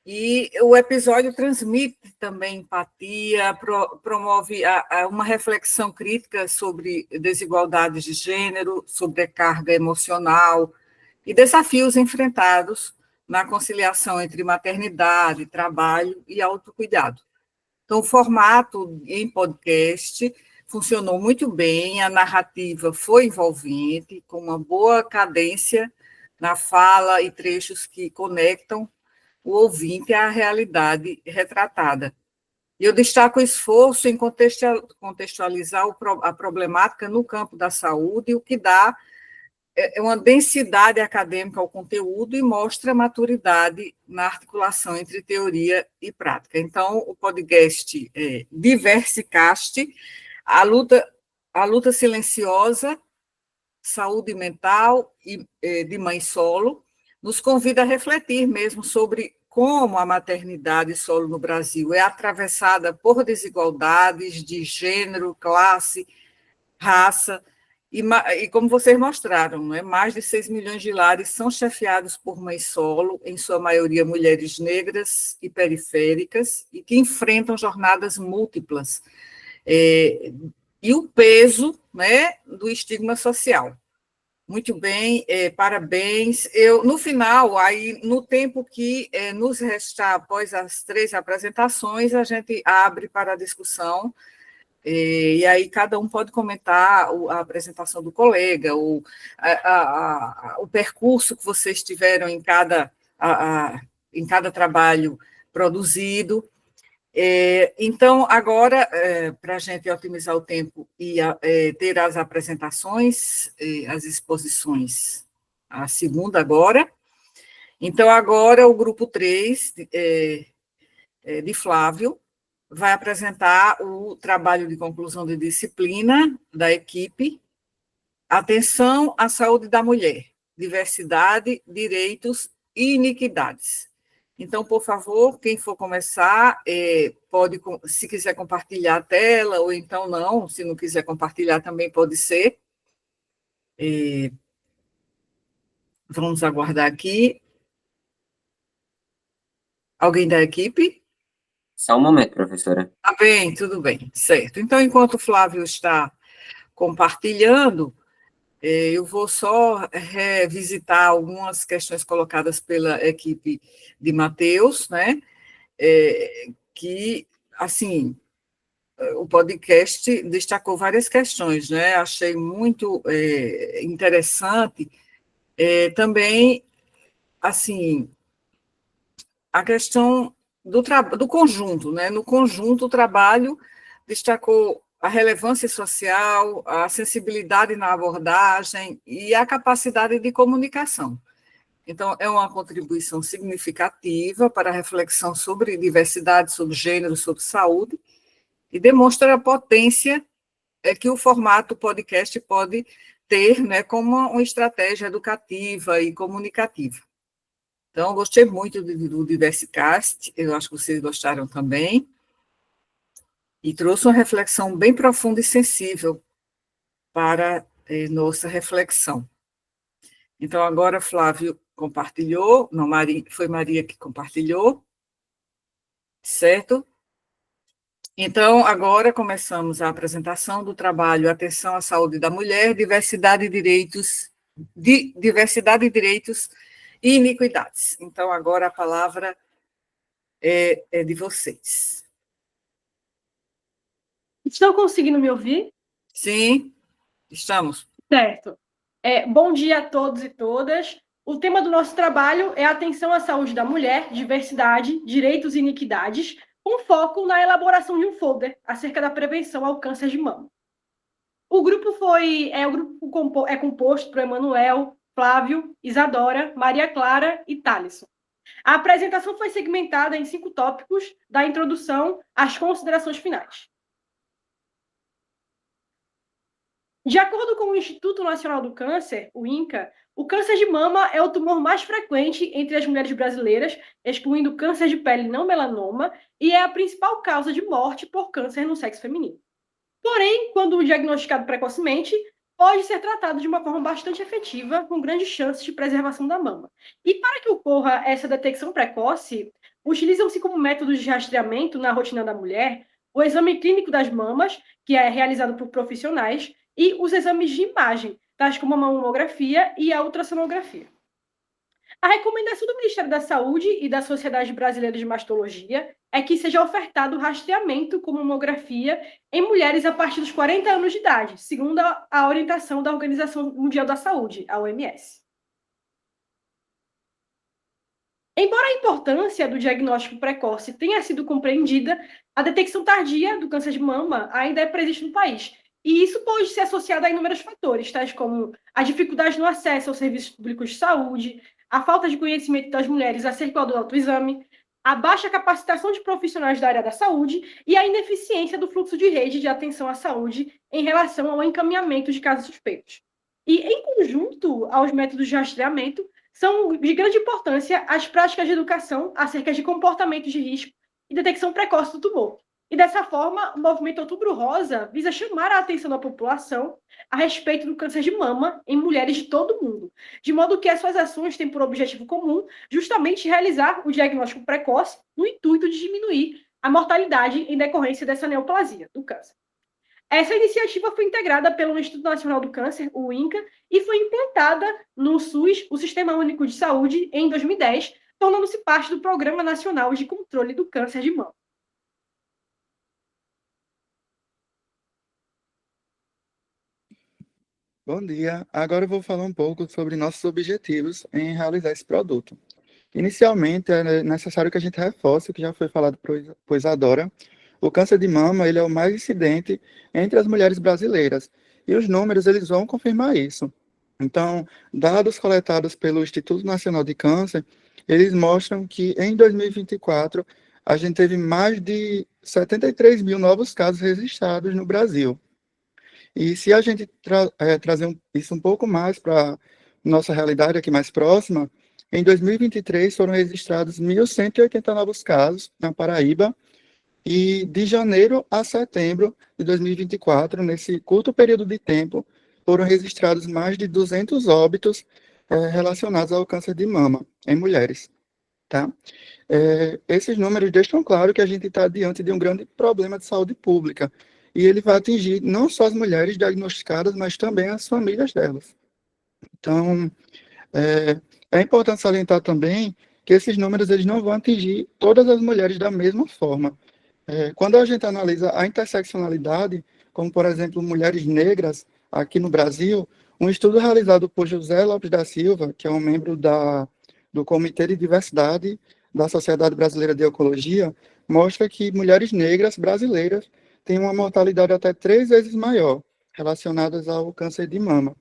E o episódio transmite também empatia, promove uma reflexão crítica sobre desigualdades de gênero, sobrecarga emocional e desafios enfrentados na conciliação entre maternidade, trabalho e autocuidado. Então, o formato em podcast funcionou muito bem, a narrativa foi envolvente, com uma boa cadência na fala e trechos que conectam o ouvinte à realidade retratada. E eu destaco o esforço em contextualizar a problemática no campo da saúde, o que dá uma densidade acadêmica ao conteúdo e mostra maturidade na articulação entre teoria e prática. Então, o podcast Diversicast, a luta silenciosa, saúde mental e de mãe solo, nos convida a refletir mesmo sobre como a maternidade solo no Brasil é atravessada por desigualdades de gênero, classe, raça, e como vocês mostraram, né, mais de 6 milhões de lares são chefiados por mães solo, em sua maioria mulheres negras e periféricas, e que enfrentam jornadas múltiplas, e o peso, né, do estigma social. Muito bem, parabéns. No final, aí, no tempo que nos restar após as 3 apresentações, a gente abre para a discussão, e aí cada um pode comentar a apresentação do colega, o percurso que vocês tiveram em cada trabalho produzido. Então, agora, para a gente otimizar o tempo e ter as apresentações, as exposições, a segunda agora. Então, agora o grupo 3, de Flávio, vai apresentar o trabalho de conclusão de disciplina da equipe, Atenção à Saúde da Mulher, Diversidade, Direitos e Iniquidades. Então, por favor, quem for começar, pode, se quiser compartilhar a tela, ou então não, se não quiser compartilhar também pode ser. Vamos aguardar aqui. Alguém da equipe? Só um momento, professora. Tá bem, tudo bem, certo. Então, enquanto o Flávio está compartilhando, eu vou só revisitar algumas questões colocadas pela equipe de Matheus, né? Que, assim, o podcast destacou várias questões, né? Achei muito interessante também, assim, a questão do conjunto, né? No conjunto, o trabalho destacou a relevância social, a sensibilidade na abordagem e a capacidade de comunicação. Então, é uma contribuição significativa para a reflexão sobre diversidade, sobre gênero, sobre saúde, e demonstra a potência que o formato podcast pode ter, né, como uma estratégia educativa e comunicativa. Então, gostei muito do Diversicast, eu acho que vocês gostaram também, e trouxe uma reflexão bem profunda e sensível para nossa reflexão. Então, agora Flávio compartilhou, não, foi Maria que compartilhou, certo? Então, agora começamos a apresentação do trabalho Atenção à Saúde da Mulher, Diversidade e Direitos e Iniquidades. Então, agora a palavra é de vocês. Estão conseguindo me ouvir? Sim, estamos. Certo. Bom dia a todos e todas. O tema do nosso trabalho é Atenção à Saúde da Mulher, Diversidade, Direitos e Iniquidades, com foco na elaboração de um folder acerca da prevenção ao câncer de mama. O grupo é composto por Emanuel, Flávio, Isadora, Maria Clara e Thalisson. A apresentação foi segmentada em 5 tópicos, da introdução às considerações finais. De acordo com o Instituto Nacional do Câncer, o INCA, o câncer de mama é o tumor mais frequente entre as mulheres brasileiras, excluindo câncer de pele não melanoma, e é a principal causa de morte por câncer no sexo feminino. Porém, quando diagnosticado precocemente, pode ser tratado de uma forma bastante efetiva, com grandes chances de preservação da mama. E para que ocorra essa detecção precoce, utilizam-se como métodos de rastreamento na rotina da mulher o exame clínico das mamas, que é realizado por profissionais, e os exames de imagem, tais como a mamografia e a ultrassonografia. A recomendação do Ministério da Saúde e da Sociedade Brasileira de Mastologia é que seja ofertado rastreamento com mamografia em mulheres a partir dos 40 anos de idade, segundo a orientação da Organização Mundial da Saúde, a OMS. Embora a importância do diagnóstico precoce tenha sido compreendida, a detecção tardia do câncer de mama ainda é presente no país. E isso pode ser associado a inúmeros fatores, tais como a dificuldade no acesso aos serviços públicos de saúde, a falta de conhecimento das mulheres acerca do autoexame, a baixa capacitação de profissionais da área da saúde e a ineficiência do fluxo de rede de atenção à saúde em relação ao encaminhamento de casos suspeitos. E, em conjunto aos métodos de rastreamento, são de grande importância as práticas de educação acerca de comportamentos de risco e detecção precoce do tumor. E dessa forma, o movimento Outubro Rosa visa chamar a atenção da população a respeito do câncer de mama em mulheres de todo o mundo, de modo que as suas ações têm por objetivo comum justamente realizar o diagnóstico precoce no intuito de diminuir a mortalidade em decorrência dessa neoplasia do câncer. Essa iniciativa foi integrada pelo Instituto Nacional do Câncer, o INCA, e foi implantada no SUS, o Sistema Único de Saúde, em 2010, tornando-se parte do Programa Nacional de Controle do Câncer de Mama. Bom dia. Agora eu vou falar um pouco sobre nossos objetivos em realizar esse produto. Inicialmente, é necessário que a gente reforce o que já foi falado por Isadora. O câncer de mama ele é o mais incidente entre as mulheres brasileiras. E os números eles vão confirmar isso. Então, dados coletados pelo Instituto Nacional de Câncer, eles mostram que em 2024 a gente teve mais de 73 mil novos casos registrados no Brasil. E se a gente trazer isso um pouco mais para nossa realidade aqui mais próxima, em 2023 foram registrados 1.180 novos casos na Paraíba, e de janeiro a setembro de 2024, nesse curto período de tempo, foram registrados mais de 200 óbitos relacionados ao câncer de mama em mulheres. Tá? Esses números deixam claro que a gente está diante de um grande problema de saúde pública, e ele vai atingir não só as mulheres diagnosticadas, mas também as famílias delas. Então, é importante salientar também que esses números eles não vão atingir todas as mulheres da mesma forma. Quando a gente analisa a interseccionalidade, como, por exemplo, mulheres negras aqui no Brasil, um estudo realizado por José Lopes da Silva, que é um membro do Comitê de Diversidade da Sociedade Brasileira de Oncologia, mostra que mulheres negras brasileiras têm uma mortalidade até 3 vezes maior relacionadas ao câncer de mama.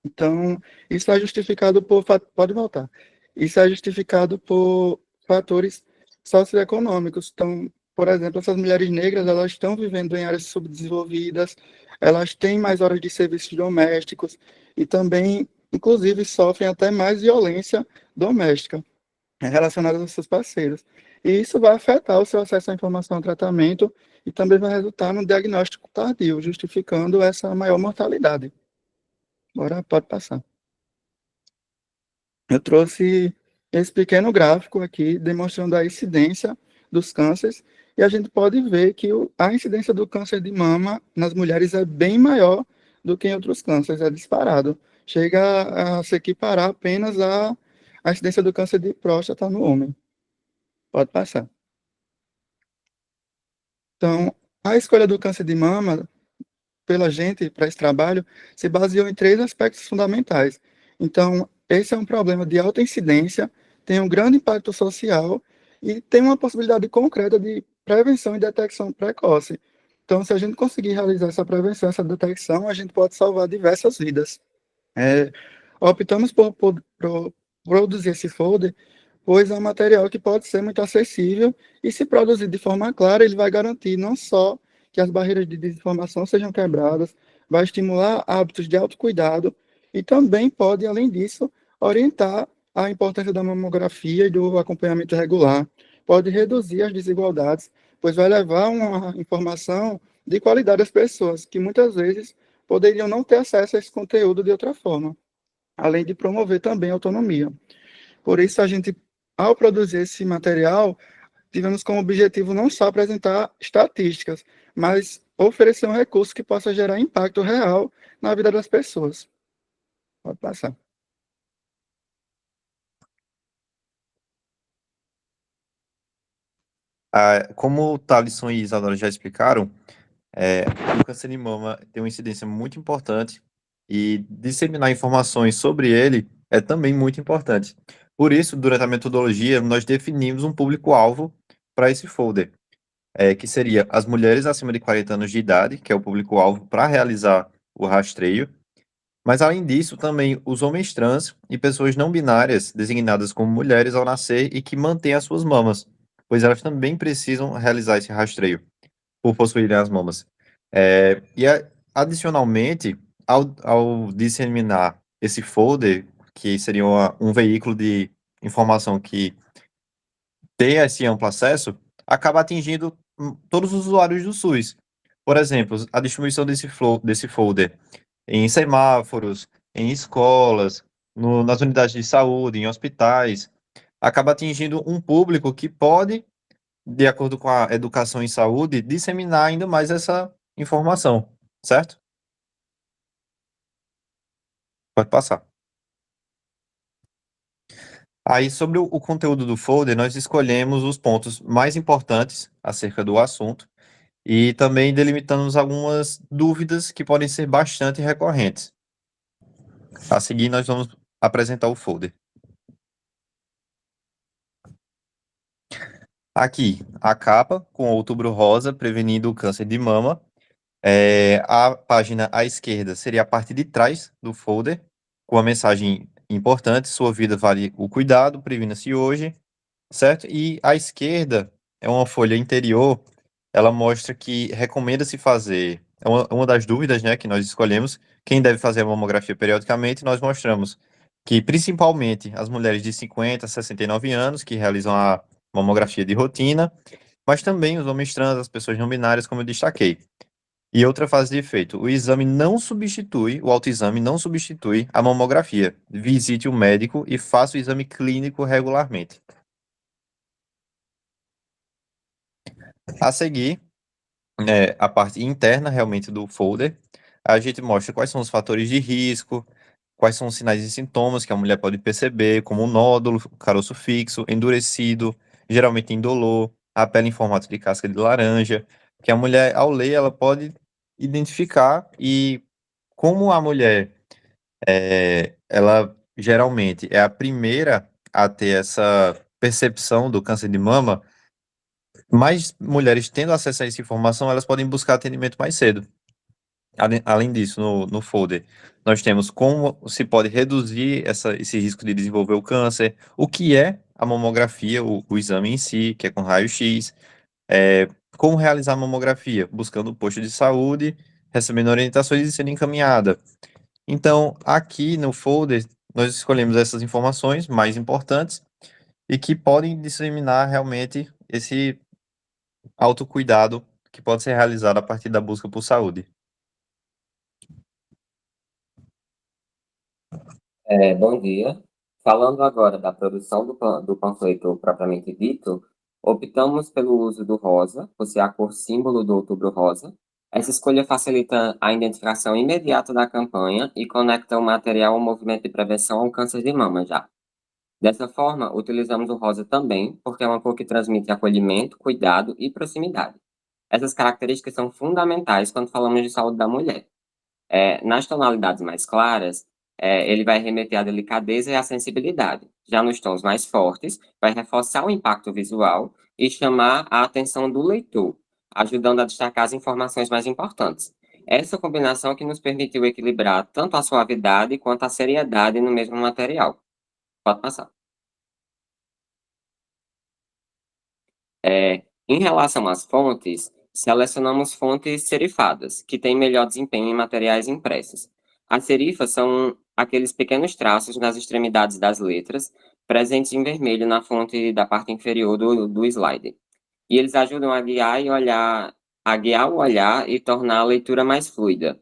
Então, isso é justificado por... Pode voltar. Isso é justificado por fatores socioeconômicos. Então, por exemplo, essas mulheres negras, elas estão vivendo em áreas subdesenvolvidas, elas têm mais horas de serviços domésticos e também, inclusive, sofrem até mais violência doméstica relacionada aos seus parceiros. E isso vai afetar o seu acesso à informação ao tratamento e também vai resultar no diagnóstico tardio, justificando essa maior mortalidade. Agora pode passar. Eu trouxe esse pequeno gráfico aqui, demonstrando a incidência dos cânceres, e a gente pode ver que a incidência do câncer de mama nas mulheres é bem maior do que em outros cânceres, é disparado. Chega a se equiparar apenas à incidência do câncer de próstata no homem. Pode passar. Então, a escolha do câncer de mama pela gente para esse trabalho se baseou em 3 aspectos fundamentais. Então, esse é um problema de alta incidência, tem um grande impacto social e tem uma possibilidade concreta de prevenção e detecção precoce. Então, se a gente conseguir realizar essa prevenção, essa detecção, a gente pode salvar diversas vidas. Optamos por produzir esse folder, pois é um material que pode ser muito acessível e, se produzir de forma clara, ele vai garantir não só que as barreiras de desinformação sejam quebradas, vai estimular hábitos de autocuidado e também pode, além disso, orientar a importância da mamografia e do acompanhamento regular, pode reduzir as desigualdades, pois vai levar uma informação de qualidade às pessoas, que muitas vezes poderiam não ter acesso a esse conteúdo de outra forma, além de promover também a autonomia. Por isso, a gente, ao produzir esse material, tivemos como objetivo não só apresentar estatísticas, mas oferecer um recurso que possa gerar impacto real na vida das pessoas. Pode passar. Como o Thalisson e Isadora já explicaram, o câncer de mama tem uma incidência muito importante e disseminar informações sobre ele é também muito importante. Por isso, durante a metodologia, nós definimos um público-alvo para esse folder, que seria as mulheres acima de 40 anos de idade, que é o público-alvo para realizar o rastreio, mas, além disso, também os homens trans e pessoas não binárias, designadas como mulheres ao nascer e que mantêm as suas mamas, pois elas também precisam realizar esse rastreio por possuírem as mamas. Adicionalmente, ao disseminar esse folder, que seria um veículo de informação que tem esse amplo acesso, acaba atingindo todos os usuários do SUS. Por exemplo, a distribuição desse folder em semáforos, em escolas, nas unidades de saúde, em hospitais, acaba atingindo um público que pode, de acordo com a educação em saúde, disseminar ainda mais essa informação, certo? Pode passar. Aí, sobre o conteúdo do folder, nós escolhemos os pontos mais importantes acerca do assunto e também delimitamos algumas dúvidas que podem ser bastante recorrentes. A seguir, nós vamos apresentar o folder. Aqui, a capa com Outubro Rosa, prevenindo o câncer de mama. A página à esquerda seria a parte de trás do folder, com a mensagem importante: sua vida vale o cuidado, previna-se hoje, certo? E à esquerda é uma folha interior, ela mostra que recomenda-se fazer, uma das dúvidas, né, que nós escolhemos, quem deve fazer a mamografia periodicamente, nós mostramos que principalmente as mulheres de 50 a 69 anos que realizam a mamografia de rotina, mas também os homens trans, as pessoas não binárias, como eu destaquei. E outra fase de efeito: o autoexame não substitui a mamografia. Visite o médico e faça o exame clínico regularmente. A seguir, a parte interna realmente do folder, a gente mostra quais são os fatores de risco, quais são os sinais e sintomas que a mulher pode perceber, como nódulo, caroço fixo, endurecido, geralmente indolor, a pele em formato de casca de laranja, que a mulher, ao ler, ela pode identificar. E como a mulher, ela geralmente é a primeira a ter essa percepção do câncer de mama, mais mulheres tendo acesso a essa informação, elas podem buscar atendimento mais cedo. Além disso, no folder, nós temos como se pode reduzir esse risco de desenvolver o câncer, o que é a mamografia, o exame em si, que é com raio-x, como realizar a mamografia, buscando o posto de saúde, recebendo orientações e sendo encaminhada. Então, aqui no folder, nós escolhemos essas informações mais importantes e que podem disseminar realmente esse autocuidado que pode ser realizado a partir da busca por saúde. Bom dia. Falando agora da produção do panfleto propriamente dito, optamos pelo uso do rosa, por ser a cor símbolo do Outubro Rosa. Essa escolha facilita a identificação imediata da campanha e conecta o material ao movimento de prevenção ao câncer de mama já. Dessa forma, utilizamos o rosa também, porque é uma cor que transmite acolhimento, cuidado e proximidade. Essas características são fundamentais quando falamos de saúde da mulher. Nas tonalidades mais claras, ele vai remeter à delicadeza e à sensibilidade. Já nos tons mais fortes, vai reforçar o impacto visual e chamar a atenção do leitor, ajudando a destacar as informações mais importantes. Essa combinação que nos permitiu equilibrar tanto a suavidade quanto a seriedade no mesmo material. Pode passar. Em relação às fontes, selecionamos fontes serifadas, que têm melhor desempenho em materiais impressos. As serifas são aqueles pequenos traços nas extremidades das letras, presentes em vermelho na fonte da parte inferior do slide. E eles ajudam a guiar o olhar e tornar a leitura mais fluida.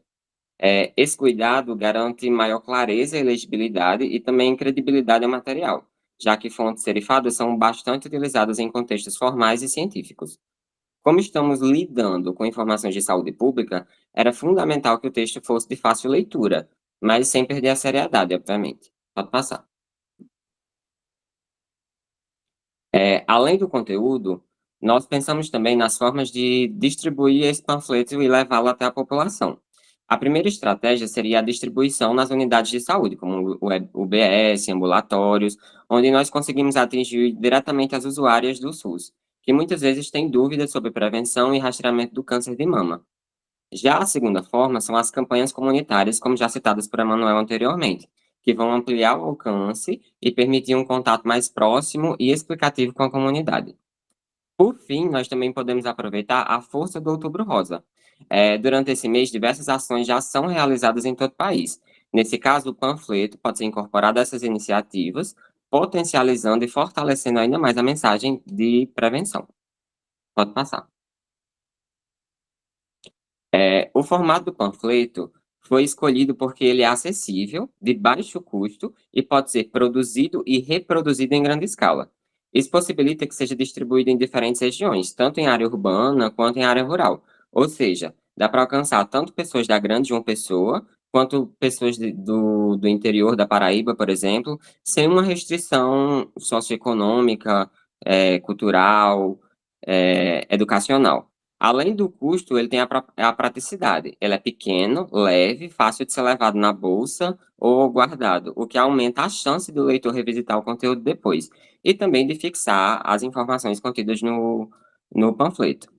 Esse cuidado garante maior clareza e legibilidade e também credibilidade ao material, já que fontes serifadas são bastante utilizadas em contextos formais e científicos. Como estamos lidando com informações de saúde pública, era fundamental que o texto fosse de fácil leitura, mas sem perder a seriedade, obviamente. Pode passar. Além do conteúdo, nós pensamos também nas formas de distribuir esse panfleto e levá-lo até a população. A primeira estratégia seria a distribuição nas unidades de saúde, como o UBS, ambulatórios, onde nós conseguimos atingir diretamente as usuárias do SUS, que muitas vezes têm dúvidas sobre prevenção e rastreamento do câncer de mama. Já a segunda forma são as campanhas comunitárias, como já citadas por Emanuel anteriormente, que vão ampliar o alcance e permitir um contato mais próximo e explicativo com a comunidade. Por fim, nós também podemos aproveitar a força do Outubro Rosa. Durante esse mês, diversas ações já são realizadas em todo o país. Nesse caso, o panfleto pode ser incorporado a essas iniciativas, potencializando e fortalecendo ainda mais a mensagem de prevenção. Pode passar. O formato do panfleto foi escolhido porque ele é acessível, de baixo custo e pode ser produzido e reproduzido em grande escala. Isso possibilita que seja distribuído em diferentes regiões, tanto em área urbana quanto em área rural. Ou seja, dá para alcançar tanto pessoas da Grande João Pessoa, quanto pessoas do interior da Paraíba, por exemplo, sem uma restrição socioeconômica, cultural, educacional. Além do custo, ele tem a praticidade. Ele é pequeno, leve, fácil de ser levado na bolsa ou guardado, o que aumenta a chance do leitor revisitar o conteúdo depois, e também de fixar as informações contidas no panfleto.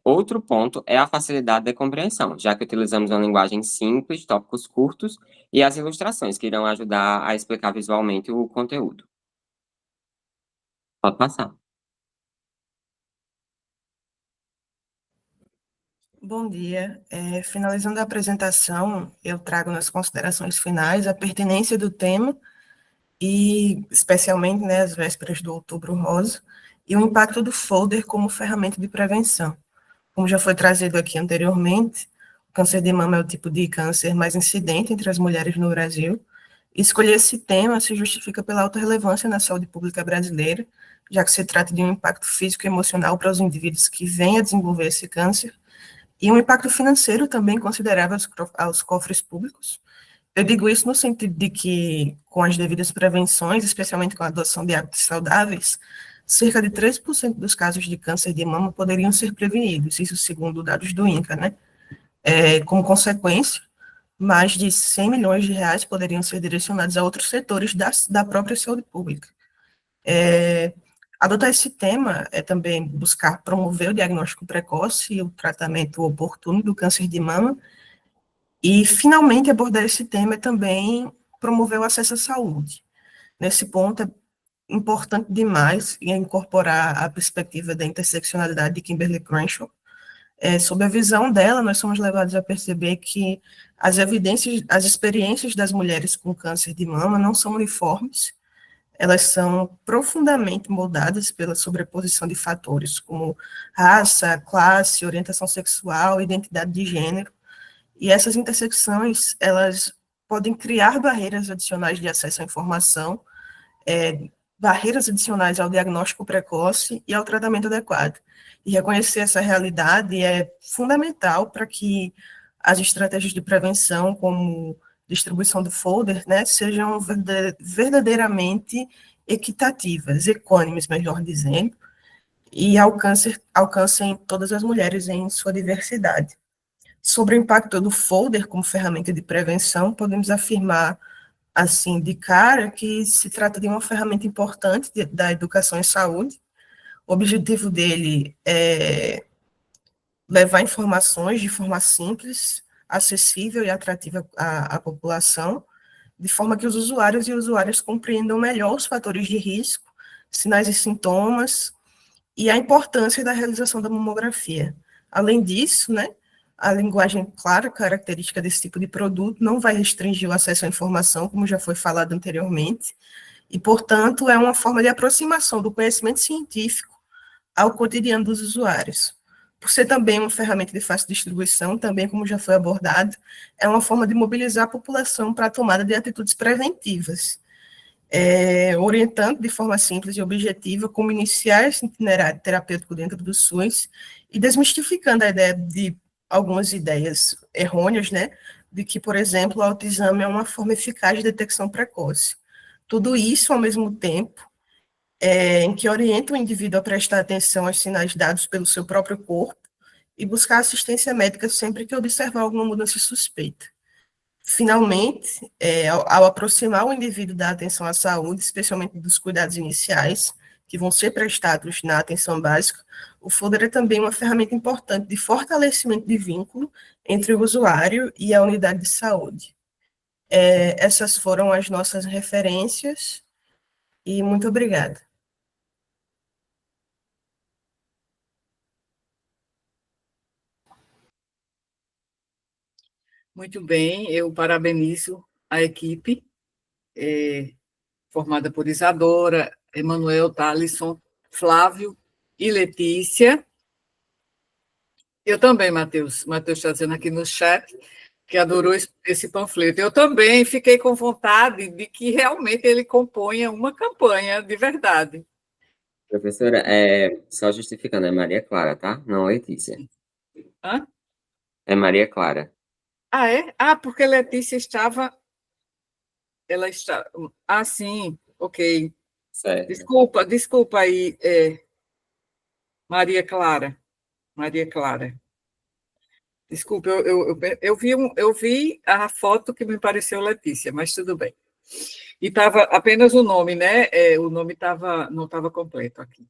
Outro ponto é a facilidade de compreensão, já que utilizamos uma linguagem simples, tópicos curtos e as ilustrações, que irão ajudar a explicar visualmente o conteúdo. Pode passar. Bom dia. Finalizando a apresentação, eu trago nas considerações finais a pertinência do tema e, especialmente, né, as vésperas do Outubro Rosa, e o impacto do folder como ferramenta de prevenção. Como já foi trazido aqui anteriormente, o câncer de mama é o tipo de câncer mais incidente entre as mulheres no Brasil. E escolher esse tema se justifica pela alta relevância na saúde pública brasileira, já que se trata de um impacto físico e emocional para os indivíduos que vêm a desenvolver esse câncer, e um impacto financeiro também considerável aos cofres públicos. Eu digo isso no sentido de que, com as devidas prevenções, especialmente com a adoção de hábitos saudáveis, cerca de 3% dos casos de câncer de mama poderiam ser prevenidos, isso segundo dados do INCA, né? Como consequência, mais de 100 milhões de reais poderiam ser direcionados a outros setores da própria saúde pública. Adotar esse tema é também buscar promover o diagnóstico precoce e o tratamento oportuno do câncer de mama, e, finalmente, abordar esse tema é também promover o acesso à saúde. Nesse ponto, é importante demais incorporar a perspectiva da interseccionalidade de Kimberly Crenshaw. Sob a visão dela, nós somos levados a perceber que as evidências, as experiências das mulheres com câncer de mama não são uniformes, elas são profundamente moldadas pela sobreposição de fatores como raça, classe, orientação sexual, identidade de gênero, e essas intersecções, elas podem criar barreiras adicionais de acesso à informação, barreiras adicionais ao diagnóstico precoce e ao tratamento adequado. E reconhecer essa realidade é fundamental para que as estratégias de prevenção, como distribuição do folder, né, sejam verdadeiramente equitativas, equânimes, melhor dizendo, e alcancem todas as mulheres em sua diversidade. Sobre o impacto do folder como ferramenta de prevenção, podemos afirmar, assim, de cara, que se trata de uma ferramenta importante da educação em saúde. O objetivo dele é levar informações de forma simples, acessível e atrativa à população, de forma que os usuários e usuárias compreendam melhor os fatores de risco, sinais e sintomas, e a importância da realização da mamografia. Além disso, né, a linguagem clara, característica desse tipo de produto, não vai restringir o acesso à informação, como já foi falado anteriormente, e, portanto, é uma forma de aproximação do conhecimento científico ao cotidiano dos usuários. Por ser também uma ferramenta de fácil distribuição, também como já foi abordado, é uma forma de mobilizar a população para a tomada de atitudes preventivas, orientando de forma simples e objetiva como iniciar esse itinerário terapêutico dentro do SUS e desmistificando a ideia de algumas ideias errôneas, né, de que, por exemplo, o autoexame é uma forma eficaz de detecção precoce. Tudo isso, ao mesmo tempo, em que orienta o indivíduo a prestar atenção aos sinais dados pelo seu próprio corpo e buscar assistência médica sempre que observar alguma mudança suspeita. Finalmente, ao aproximar o indivíduo da atenção à saúde, especialmente dos cuidados iniciais, que vão ser prestados na atenção básica, o folder é também uma ferramenta importante de fortalecimento de vínculo entre o usuário e a unidade de saúde. Essas foram as nossas referências, e muito obrigada. Muito bem, eu parabenizo a equipe, formada por Isadora, Emanuel, Thalisson, Flávio e Letícia. Eu também, Matheus. Matheus está dizendo aqui no chat que adorou esse panfleto. Eu também fiquei com vontade de que realmente ele componha uma campanha de verdade. Professora, só justificando, é Maria Clara, tá? Não Letícia. Hã? É Maria Clara. Ah, é? Ah, porque Letícia estava... Ela está... Ah, sim, ok. Certo. Desculpa aí, Maria Clara. Maria Clara. Desculpa, eu vi a foto que me pareceu Letícia, mas tudo bem. E estava apenas o nome, né? O nome não estava completo aqui.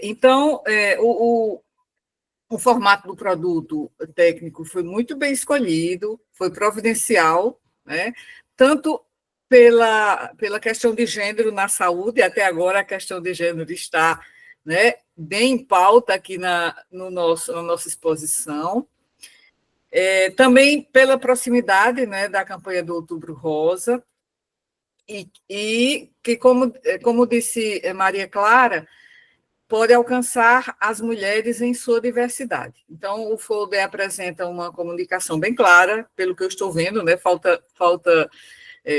Então, o formato do produto técnico foi muito bem escolhido, foi providencial, né? Tanto pela questão de gênero na saúde, até agora a questão de gênero está, né, bem em pauta aqui na nossa exposição. Também pela proximidade, né, da campanha do Outubro Rosa, e que, como disse Maria Clara, pode alcançar as mulheres em sua diversidade. Então, o folder apresenta uma comunicação bem clara, pelo que eu estou vendo, né? Falta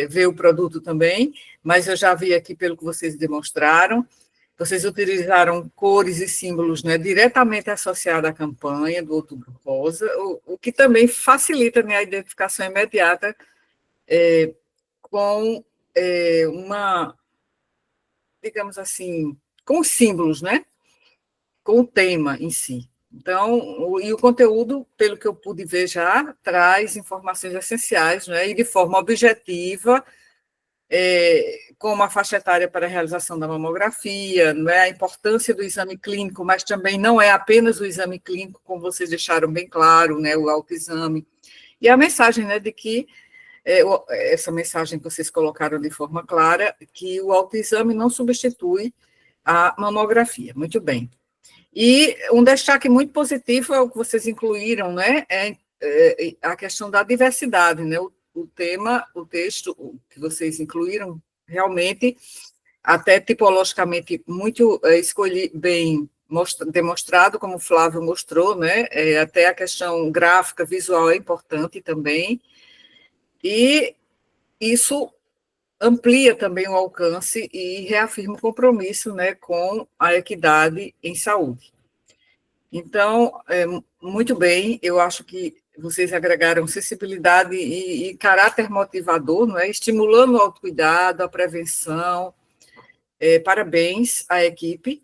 ver o produto também, mas eu já vi aqui pelo que vocês demonstraram. Vocês utilizaram cores e símbolos, né, diretamente associados à campanha do Outubro Rosa, o que também facilita, né, a identificação imediata com digamos assim, com os símbolos, né? Com o tema em si. Então, o conteúdo, pelo que eu pude ver já, traz informações essenciais, né? E de forma objetiva, como a faixa etária para a realização da mamografia, não é? A importância do exame clínico, mas também não é apenas o exame clínico, como vocês deixaram bem claro, né? O autoexame. E a mensagem, né, de que essa mensagem que vocês colocaram de forma clara, que o autoexame não substitui a mamografia. Muito bem. E um destaque muito positivo é o que vocês incluíram, né? A questão da diversidade, né? O tema, o texto que vocês incluíram, realmente, até tipologicamente muito bem demonstrado, como o Flávio mostrou, né? Até a questão gráfica, visual é importante também. E isso amplia também o alcance e reafirma o compromisso, né, com a equidade em saúde. Então, muito bem, eu acho que vocês agregaram sensibilidade e caráter motivador, não é? Estimulando o autocuidado, a prevenção. Parabéns à equipe.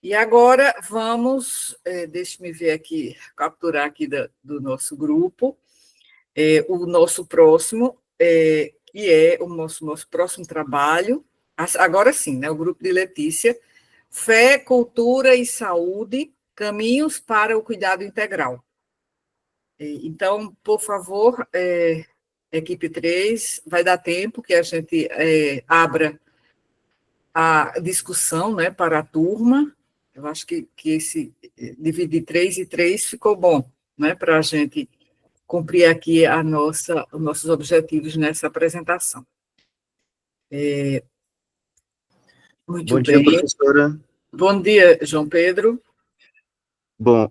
E agora vamos, deixe-me ver aqui, capturar aqui do nosso grupo, o nosso próximo, que é o nosso próximo trabalho, agora sim, né, o grupo de Letícia, Fé, Cultura e Saúde, Caminhos para o Cuidado Integral. Então, por favor, equipe 3, vai dar tempo que a gente abra a discussão, né, para a turma. Eu acho que esse dividir 3 e 3 ficou bom, né, para a gente cumprir aqui os nossos objetivos nessa apresentação. Muito Bom bem. dia, professora. Bom dia, João Pedro. Bom,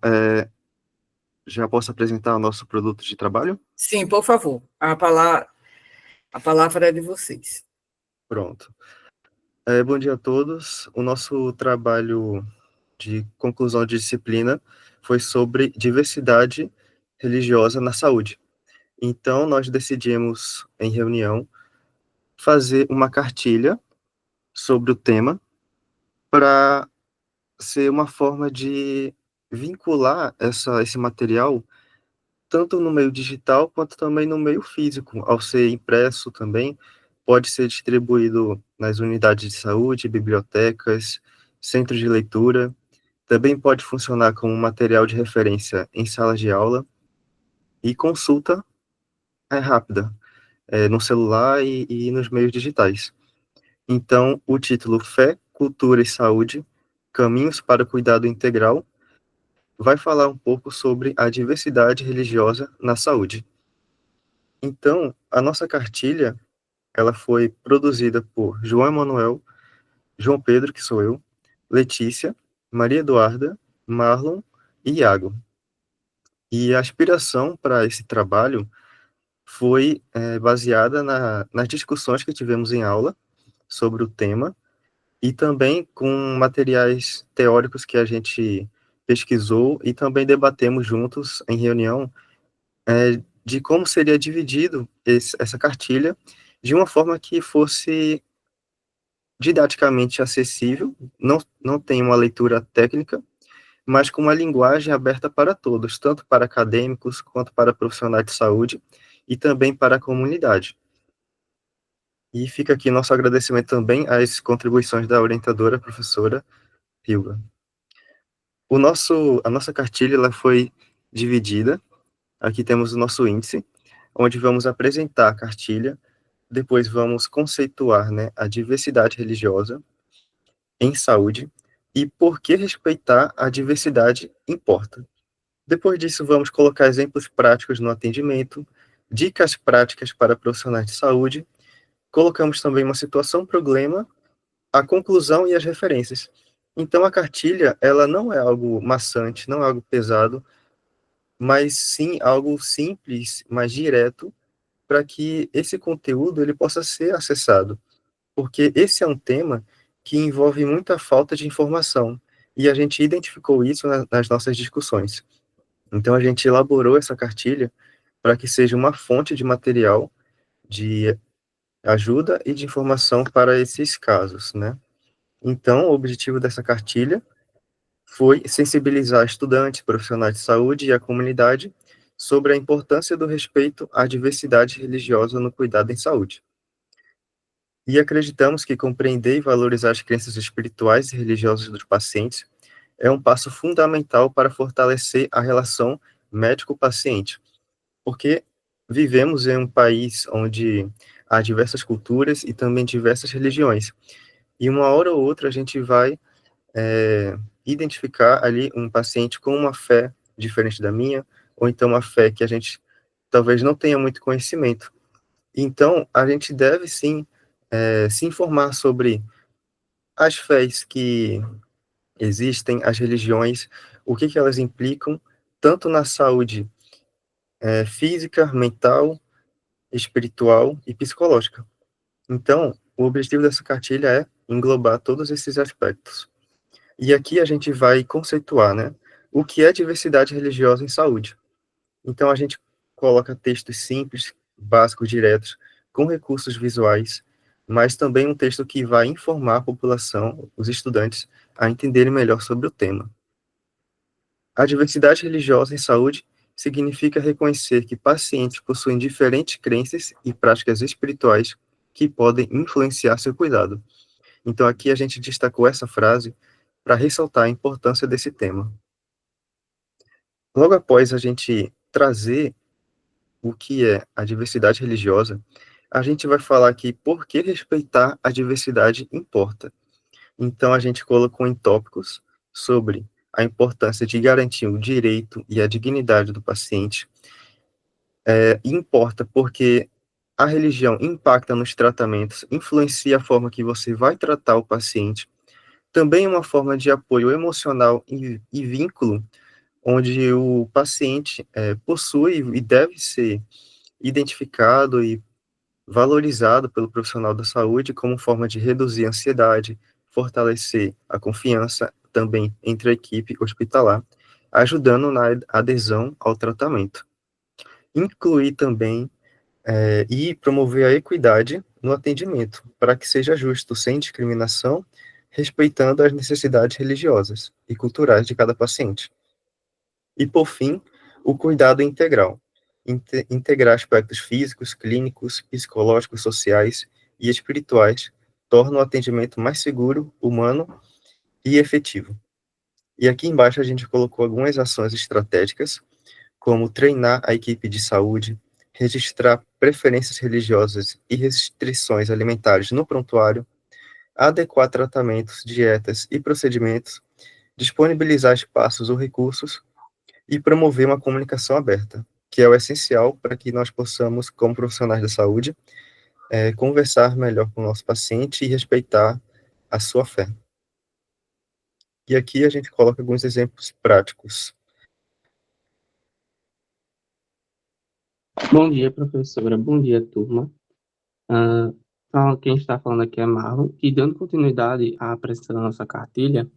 já posso apresentar o nosso produto de trabalho? Sim, por favor. A palavra é de vocês. Pronto. Bom dia a todos. O nosso trabalho de conclusão de disciplina foi sobre diversidade religiosa na saúde. Então, nós decidimos, em reunião, fazer uma cartilha sobre o tema para ser uma forma de vincular esse material tanto no meio digital quanto também no meio físico. Ao ser impresso também, pode ser distribuído nas unidades de saúde, bibliotecas, centros de leitura. Também pode funcionar como material de referência em salas de aula e consulta rápida, no celular e nos meios digitais. Então, o título Fé, Cultura e Saúde, Caminhos para o Cuidado Integral, vai falar um pouco sobre a diversidade religiosa na saúde. Então, a nossa cartilha, ela foi produzida por João Emanuel, João Pedro, que sou eu, Letícia, Maria Eduarda, Marlon e Iago. E a inspiração para esse trabalho foi baseada nas discussões que tivemos em aula sobre o tema e também com materiais teóricos que a gente pesquisou e também debatemos juntos em reunião de como seria dividido essa cartilha de uma forma que fosse didaticamente acessível, não tem uma leitura técnica, mas com uma linguagem aberta para todos, tanto para acadêmicos quanto para profissionais de saúde e também para a comunidade. E fica aqui nosso agradecimento também às contribuições da orientadora, professora Hilda. A nossa cartilha ela foi dividida. Aqui temos o nosso índice, onde vamos apresentar a cartilha, depois vamos conceituar, a diversidade religiosa em saúde e por que respeitar a diversidade importa. Depois disso, vamos colocar exemplos práticos no atendimento, dicas práticas para profissionais de saúde, colocamos também uma situação-problema, a conclusão e as referências. Então, a cartilha, ela não é algo maçante, não é algo pesado, mas sim algo simples, mais direto, para que esse conteúdo ele possa ser acessado. Porque esse é um tema que envolve muita falta de informação, e a gente identificou isso nas nossas discussões. Então, a gente elaborou essa cartilha para que seja uma fonte de material de ajuda e de informação para esses casos, Então, o objetivo dessa cartilha foi sensibilizar estudantes, profissionais de saúde e a comunidade sobre a importância do respeito à diversidade religiosa no cuidado em saúde. E acreditamos que compreender e valorizar as crenças espirituais e religiosas dos pacientes é um passo fundamental para fortalecer a relação médico-paciente, porque vivemos em um país onde há diversas culturas e também diversas religiões, e uma hora ou outra a gente vai identificar ali um paciente com uma fé diferente da minha, ou então uma fé que a gente talvez não tenha muito conhecimento. Então, a gente deve sim se informar sobre as fés que existem, as religiões, o que elas implicam, tanto na saúde física, mental, espiritual e psicológica. Então, o objetivo dessa cartilha é englobar todos esses aspectos. E aqui a gente vai conceituar, o que é diversidade religiosa em saúde. Então, a gente coloca textos simples, básicos, diretos, com recursos visuais, mas também um texto que vai informar a população, os estudantes, a entenderem melhor sobre o tema. A diversidade religiosa em saúde significa reconhecer que pacientes possuem diferentes crenças e práticas espirituais que podem influenciar seu cuidado. Então, aqui a gente destacou essa frase para ressaltar a importância desse tema. Logo após a gente trazer o que é a diversidade religiosa, a gente vai falar aqui por que respeitar a diversidade importa. Então, a gente colocou em tópicos sobre a importância de garantir o direito e a dignidade do paciente. Importa porque a religião impacta nos tratamentos, influencia a forma que você vai tratar o paciente. Também é uma forma de apoio emocional e vínculo, onde o paciente possui e deve ser identificado e valorizado pelo profissional da saúde como forma de reduzir a ansiedade, fortalecer a confiança também entre a equipe hospitalar, ajudando na adesão ao tratamento. Incluir também e promover a equidade no atendimento, para que seja justo, sem discriminação, respeitando as necessidades religiosas e culturais de cada paciente. E, por fim, o cuidado integral. Integrar aspectos físicos, clínicos, psicológicos, sociais e espirituais torna o atendimento mais seguro, humano e efetivo. E aqui embaixo a gente colocou algumas ações estratégicas, como treinar a equipe de saúde, registrar preferências religiosas e restrições alimentares no prontuário, adequar tratamentos, dietas e procedimentos, disponibilizar espaços ou recursos e promover uma comunicação aberta, que é o essencial para que nós possamos, como profissionais da saúde, conversar melhor com o nosso paciente e respeitar a sua fé. E aqui a gente coloca alguns exemplos práticos. Bom dia, professora. Bom dia, turma. Quem está falando aqui é Marlon. E dando continuidade à apresentação da nossa cartilha,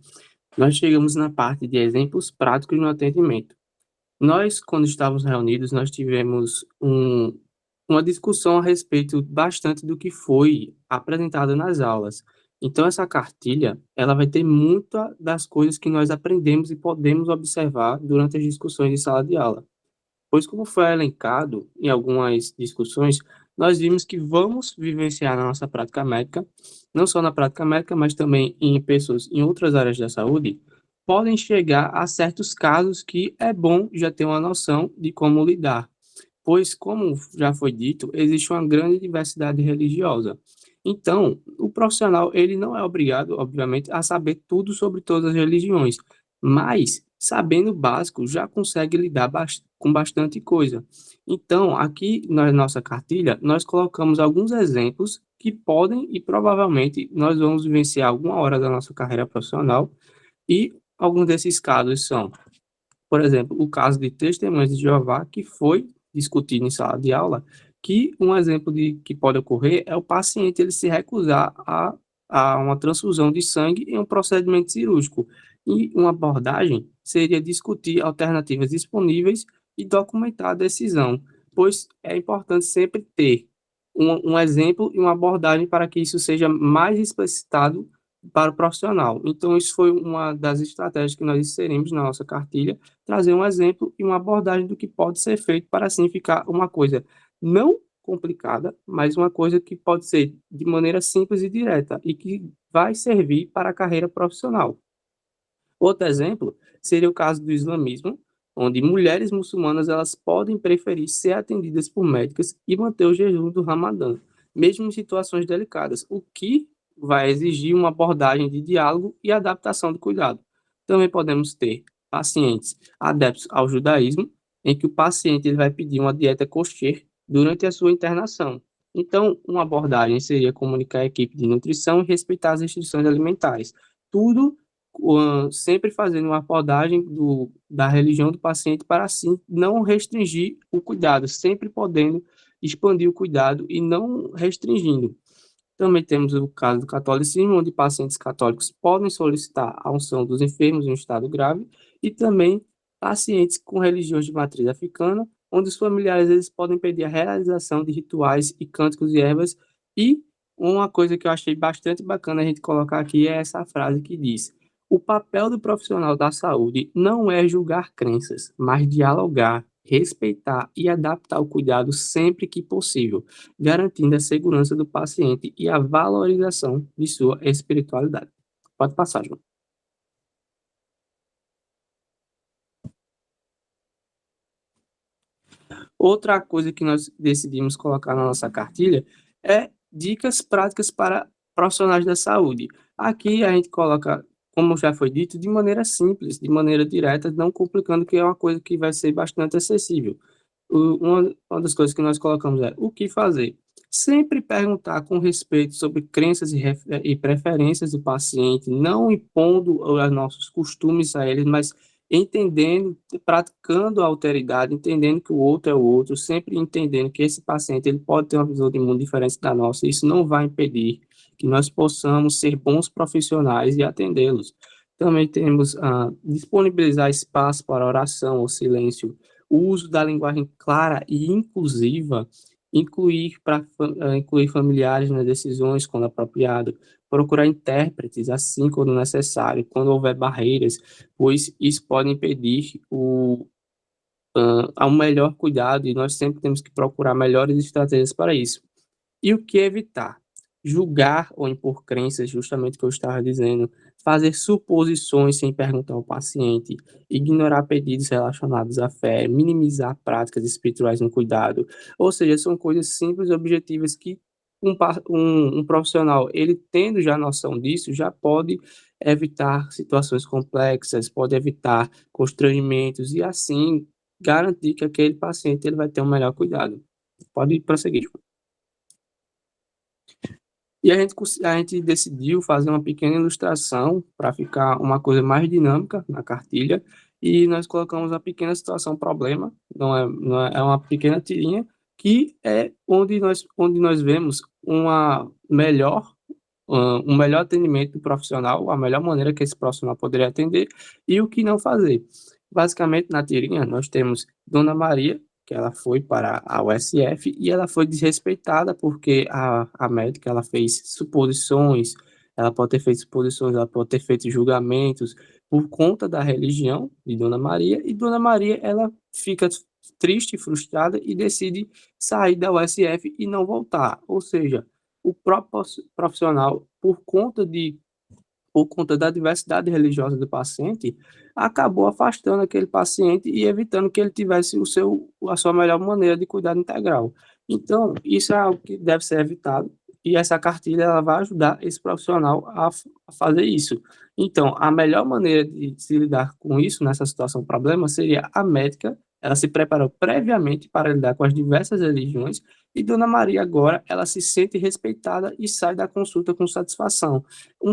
nós chegamos na parte de exemplos práticos no atendimento. Nós, quando estávamos reunidos, nós tivemos uma discussão a respeito bastante do que foi apresentado nas aulas. Então, essa cartilha, ela vai ter muitas das coisas que nós aprendemos e podemos observar durante as discussões de sala de aula. Pois, como foi elencado em algumas discussões, nós vimos que vamos vivenciar na nossa prática médica, não só na prática médica, mas também em pessoas em outras áreas da saúde, podem chegar a certos casos que é bom já ter uma noção de como lidar. Pois, como já foi dito, existe uma grande diversidade religiosa. Então, o profissional, ele não é obrigado, obviamente, a saber tudo sobre todas as religiões, mas, sabendo o básico, já consegue lidar com bastante coisa. Então, aqui na nossa cartilha, nós colocamos alguns exemplos que podem e provavelmente nós vamos vivenciar alguma hora da nossa carreira profissional, e alguns desses casos são, por exemplo, o caso de Testemunhas de Jeová, que foi discutido em sala de aula, que um exemplo que pode ocorrer é o paciente ele se recusar a uma transfusão de sangue em um procedimento cirúrgico. E uma abordagem seria discutir alternativas disponíveis e documentar a decisão, pois é importante sempre ter um exemplo e uma abordagem para que isso seja mais explicitado para o profissional. Então, isso foi uma das estratégias que nós inserimos na nossa cartilha, trazer um exemplo e uma abordagem do que pode ser feito para, assim, ficar uma coisa não complicada, mas uma coisa que pode ser de maneira simples e direta e que vai servir para a carreira profissional. Outro exemplo seria o caso do islamismo, onde mulheres muçulmanas elas podem preferir ser atendidas por médicas e manter o jejum do Ramadã, mesmo em situações delicadas, o que vai exigir uma abordagem de diálogo e adaptação do cuidado. Também podemos ter pacientes adeptos ao judaísmo, em que o paciente ele vai pedir uma dieta kosher durante a sua internação. Então, uma abordagem seria comunicar a equipe de nutrição e respeitar as restrições alimentares. Tudo sempre fazendo uma abordagem da religião do paciente para, assim, não restringir o cuidado, sempre podendo expandir o cuidado e não restringindo. Também temos o caso do catolicismo, onde pacientes católicos podem solicitar a unção dos enfermos em um estado grave, e também pacientes com religiões de matriz africana, onde os familiares eles podem pedir a realização de rituais e cânticos e ervas. E uma coisa que eu achei bastante bacana a gente colocar aqui é essa frase que diz: o papel do profissional da saúde não é julgar crenças, mas dialogar, respeitar e adaptar o cuidado sempre que possível, garantindo a segurança do paciente e a valorização de sua espiritualidade. Pode passar, João. Outra coisa que nós decidimos colocar na nossa cartilha é dicas práticas para profissionais da saúde. Aqui a gente coloca, como já foi dito, de maneira simples, de maneira direta, não complicando, que é uma coisa que vai ser bastante acessível. Uma das coisas que nós colocamos é o que fazer. Sempre perguntar com respeito sobre crenças e preferências do paciente, não impondo os nossos costumes a eles, mas entendendo, praticando a alteridade, entendendo que o outro é o outro, sempre entendendo que esse paciente ele pode ter uma visão de mundo diferente da nossa, e isso não vai impedir que nós possamos ser bons profissionais e atendê-los. Também temos disponibilizar espaço para oração ou silêncio, o uso da linguagem clara e inclusiva, incluir familiares nas decisões quando apropriado, procurar intérpretes assim quando necessário, quando houver barreiras, pois isso pode impedir ao melhor cuidado e nós sempre temos que procurar melhores estratégias para isso. E o que evitar? Julgar ou impor crenças, justamente o que eu estava dizendo, fazer suposições sem perguntar ao paciente, ignorar pedidos relacionados à fé, minimizar práticas espirituais no cuidado. Ou seja, são coisas simples e objetivas que um profissional, ele tendo já noção disso, já pode evitar situações complexas, pode evitar constrangimentos e assim garantir que aquele paciente ele vai ter um melhor cuidado. Pode prosseguir. E a gente decidiu fazer uma pequena ilustração para ficar uma coisa mais dinâmica na cartilha, e nós colocamos uma pequena situação problema, é uma pequena tirinha, que é onde nós vemos um melhor atendimento do profissional, a melhor maneira que esse profissional poderia atender, e o que não fazer. Basicamente, na tirinha, nós temos Dona Maria, que ela foi para a USF e ela foi desrespeitada porque a médica ela fez suposições, ela pode ter feito suposições, ela pode ter feito julgamentos por conta da religião de Dona Maria, e Dona Maria ela fica triste, frustrada e decide sair da USF e não voltar. Ou seja, o próprio profissional, por conta da diversidade religiosa do paciente, acabou afastando aquele paciente e evitando que ele tivesse a sua melhor maneira de cuidado integral. Então, isso é algo que deve ser evitado, e essa cartilha ela vai ajudar esse profissional a fazer isso. Então, a melhor maneira de se lidar com isso, nessa situação problema, seria a médica, ela se preparou previamente para lidar com as diversas religiões, e Dona Maria agora, ela se sente respeitada e sai da consulta com satisfação.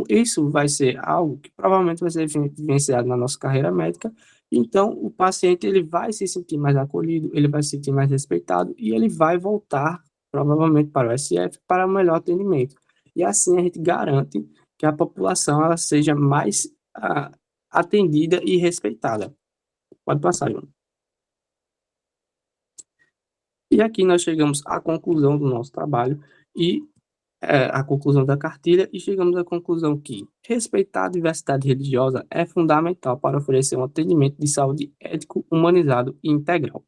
Isso vai ser algo que provavelmente vai ser vivenciado na nossa carreira médica, então o paciente ele vai se sentir mais acolhido, ele vai se sentir mais respeitado e ele vai voltar provavelmente para o SF para o melhor atendimento. E assim a gente garante que a população ela seja mais atendida e respeitada. Pode passar, João. E aqui nós chegamos à conclusão do nosso trabalho e a conclusão da cartilha, e chegamos à conclusão que respeitar a diversidade religiosa é fundamental para oferecer um atendimento de saúde ético, humanizado e integral.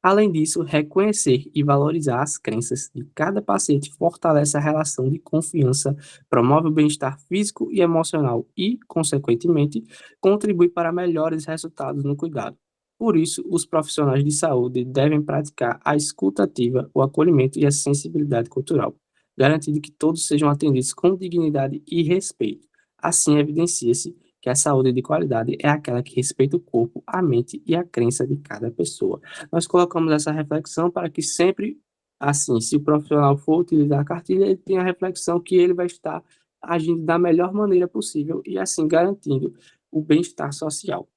Além disso, reconhecer e valorizar as crenças de cada paciente fortalece a relação de confiança, promove o bem-estar físico e emocional e, consequentemente, contribui para melhores resultados no cuidado. Por isso, os profissionais de saúde devem praticar a escuta ativa, o acolhimento e a sensibilidade cultural, garantindo que todos sejam atendidos com dignidade e respeito. Assim, evidencia-se que a saúde de qualidade é aquela que respeita o corpo, a mente e a crença de cada pessoa. Nós colocamos essa reflexão para que sempre, assim, se o profissional for utilizar a cartilha, ele tenha a reflexão que ele vai estar agindo da melhor maneira possível e, assim, garantindo o bem-estar social.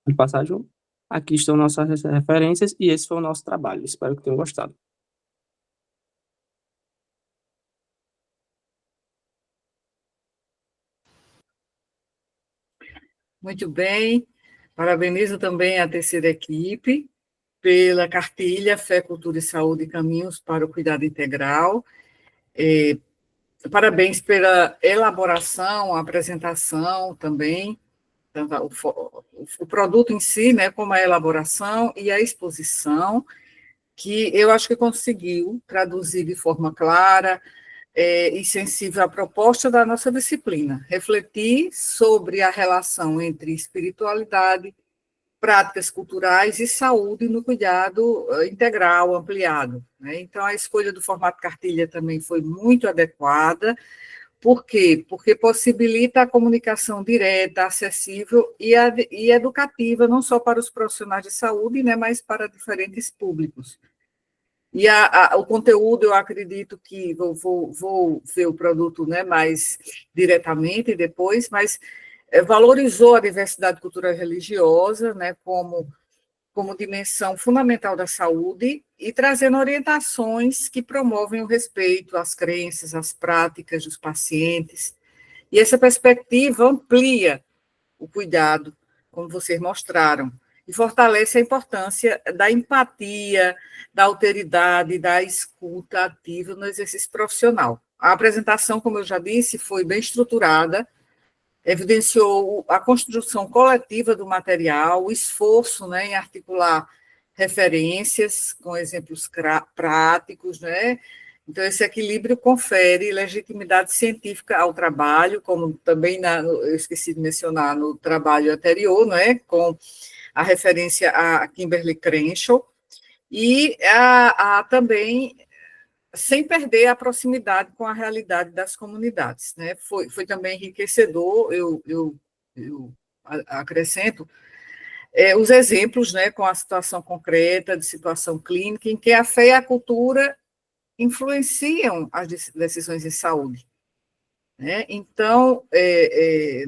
Pode passar, João? Aqui estão nossas referências e esse foi o nosso trabalho. Espero que tenham gostado. Muito bem. Parabenizo também a terceira equipe pela cartilha Fé, Cultura e Saúde, Caminhos para o Cuidado Integral. Parabéns pela elaboração, a apresentação também, o produto em si, né, como a elaboração e a exposição, que eu acho que conseguiu traduzir de forma clara e sensível à proposta da nossa disciplina, refletir sobre a relação entre espiritualidade, práticas culturais e saúde no cuidado integral, ampliado, né? Então, a escolha do formato cartilha também foi muito adequada. Por quê? Porque possibilita a comunicação direta, acessível e educativa, não só para os profissionais de saúde, né, mas para diferentes públicos. E o conteúdo, eu acredito que vou ver o produto, né, mais diretamente depois, mas valorizou a diversidade cultural e religiosa, né, como dimensão fundamental da saúde e trazendo orientações que promovem o respeito às crenças, às práticas dos pacientes. E essa perspectiva amplia o cuidado, como vocês mostraram, e fortalece a importância da empatia, da alteridade, da escuta ativa no exercício profissional. A apresentação, como eu já disse, foi bem estruturada, evidenciou a construção coletiva do material, o esforço, né, em articular referências com exemplos práticos, né? Então, esse equilíbrio confere legitimidade científica ao trabalho, como também, eu esqueci de mencionar, no trabalho anterior, né, com a referência a Kimberly Crenshaw, e também sem perder a proximidade com a realidade das comunidades, né? Foi também enriquecedor, eu acrescento, os exemplos, né, com a situação concreta, de situação clínica, em que a fé e a cultura influenciam as decisões em saúde, né? Então,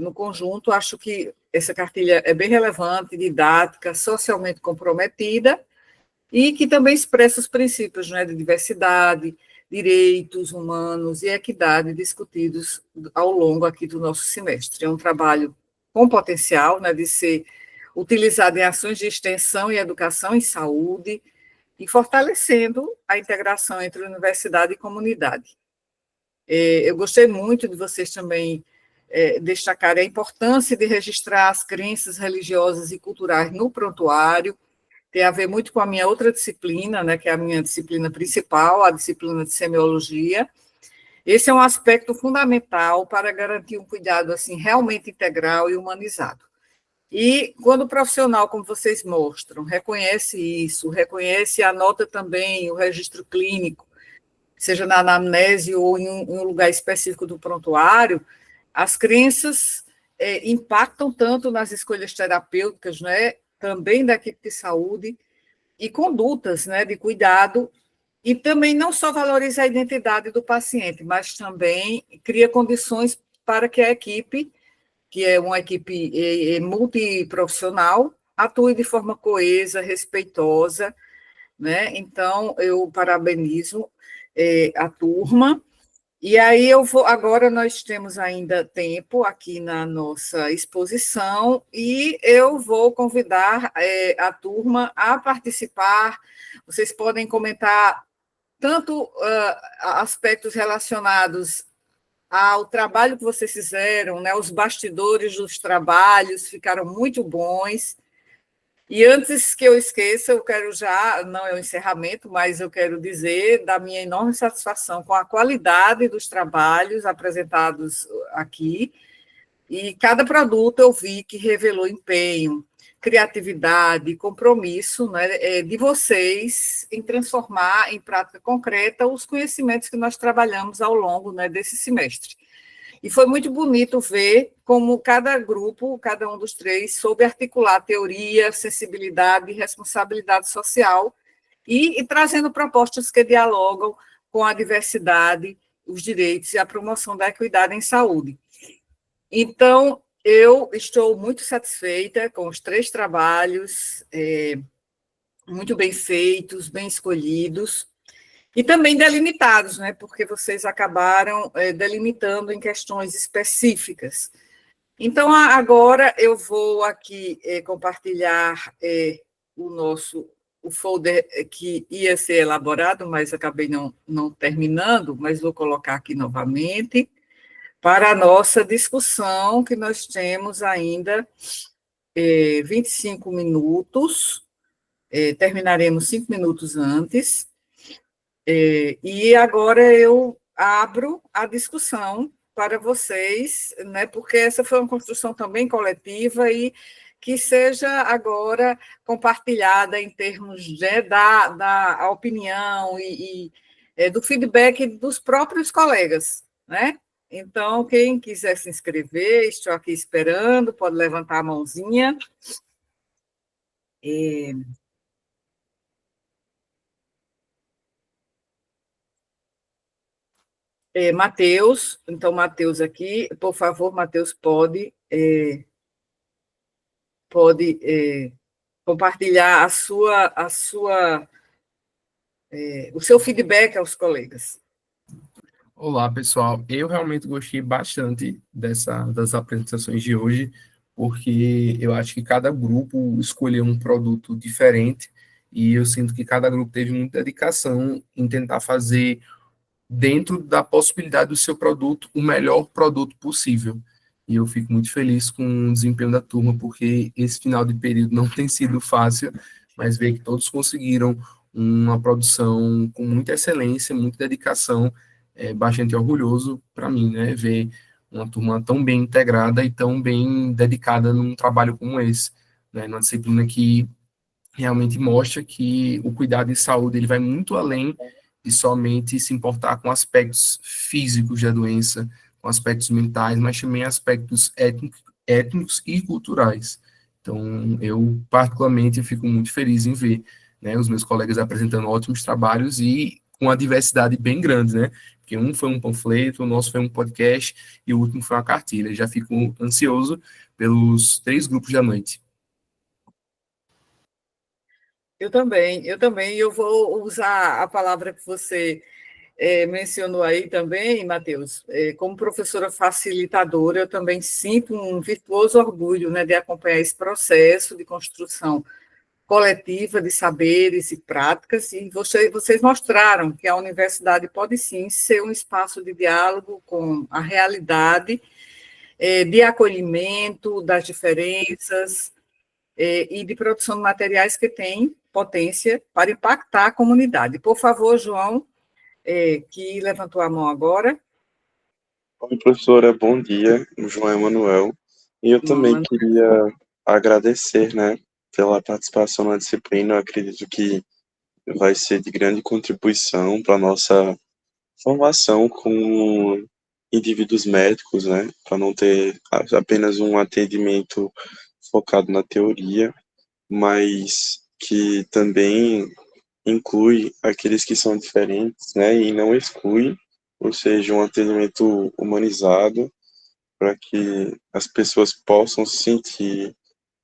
no conjunto, acho que essa cartilha é bem relevante, didática, socialmente comprometida, e que também expressa os princípios, né, de diversidade, direitos humanos e equidade discutidos ao longo aqui do nosso semestre. É um trabalho com potencial, né, de ser utilizado em ações de extensão e educação em saúde e fortalecendo a integração entre universidade e comunidade. Eu gostei muito de vocês também destacarem a importância de registrar as crenças religiosas e culturais no prontuário. Tem a ver muito com a minha outra disciplina, né, que é a minha disciplina principal, a disciplina de semiologia. Esse é um aspecto fundamental para garantir um cuidado assim realmente integral e humanizado. E quando o profissional, como vocês mostram, reconhece isso, reconhece e anota também o registro clínico, seja na anamnese ou em um lugar específico do prontuário, as crenças impactam tanto nas escolhas terapêuticas, né, também da equipe de saúde, e condutas, né, de cuidado, e também não só valoriza a identidade do paciente, mas também cria condições para que a equipe, que é uma equipe multiprofissional, atue de forma coesa, respeitosa, né? Então, eu parabenizo a turma. E aí agora nós temos ainda tempo aqui na nossa exposição e eu vou convidar a turma a participar. Vocês podem comentar tanto aspectos relacionados ao trabalho que vocês fizeram, né? Os bastidores dos trabalhos ficaram muito bons. E antes que eu esqueça, eu quero não é o encerramento, mas eu quero dizer da minha enorme satisfação com a qualidade dos trabalhos apresentados aqui, e cada produto eu vi que revelou empenho, criatividade, compromisso, né, de vocês em transformar em prática concreta os conhecimentos que nós trabalhamos ao longo, né, desse semestre. E foi muito bonito ver como cada grupo, cada um dos três, soube articular teoria, sensibilidade e responsabilidade social e trazendo propostas que dialogam com a diversidade, os direitos e a promoção da equidade em saúde. Então, eu estou muito satisfeita com os 3 trabalhos, muito bem feitos, bem escolhidos, e também delimitados, né, porque vocês acabaram delimitando em questões específicas. Então, agora eu vou aqui compartilhar o folder que ia ser elaborado, mas acabei não terminando, mas vou colocar aqui novamente, para a nossa discussão, que nós temos ainda 25 minutos, terminaremos 5 minutos antes. E agora eu abro a discussão para vocês, né, porque essa foi uma construção também coletiva e que seja agora compartilhada em termos da opinião e do feedback dos próprios colegas, né? Então, quem quiser se inscrever, estou aqui esperando, pode levantar a mãozinha. Matheus, então, Matheus aqui, por favor, Matheus, pode compartilhar o seu feedback aos colegas. Olá, pessoal. Eu realmente gostei bastante das apresentações de hoje, porque eu acho que cada grupo escolheu um produto diferente, e eu sinto que cada grupo teve muita dedicação em tentar fazer, dentro da possibilidade do seu produto, o melhor produto possível. E eu fico muito feliz com o desempenho da turma, porque esse final de período não tem sido fácil, mas ver que todos conseguiram uma produção com muita excelência, muita dedicação, é bastante orgulhoso para mim, né? Ver uma turma tão bem integrada e tão bem dedicada num trabalho como esse, né? Numa disciplina que realmente mostra que o cuidado de saúde ele vai muito além de somente se importar com aspectos físicos da doença, com aspectos mentais, mas também aspectos étnicos e culturais. Então, eu particularmente fico muito feliz em ver, né, os meus colegas apresentando ótimos trabalhos e com uma diversidade bem grande, né? Porque um foi um panfleto, o nosso foi um podcast e o último foi uma cartilha. Já fico ansioso pelos 3 grupos da noite. Eu também, eu vou usar a palavra que você mencionou aí também, Matheus, como professora facilitadora, eu também sinto um virtuoso orgulho, né, de acompanhar esse processo de construção coletiva de saberes e práticas, e vocês mostraram que a universidade pode sim ser um espaço de diálogo com a realidade, de acolhimento das diferenças, e de produção de materiais que têm potência para impactar a comunidade. Por favor, João, que levantou a mão agora. Oi, professora, bom dia. O João Emanuel. E eu também queria agradecer, né, pela participação na disciplina. Eu acredito que vai ser de grande contribuição para a nossa formação como indivíduos médicos, né, para não ter apenas um atendimento focado na teoria, mas que também inclui aqueles que são diferentes, né, e não exclui, ou seja, um atendimento humanizado para que as pessoas possam se sentir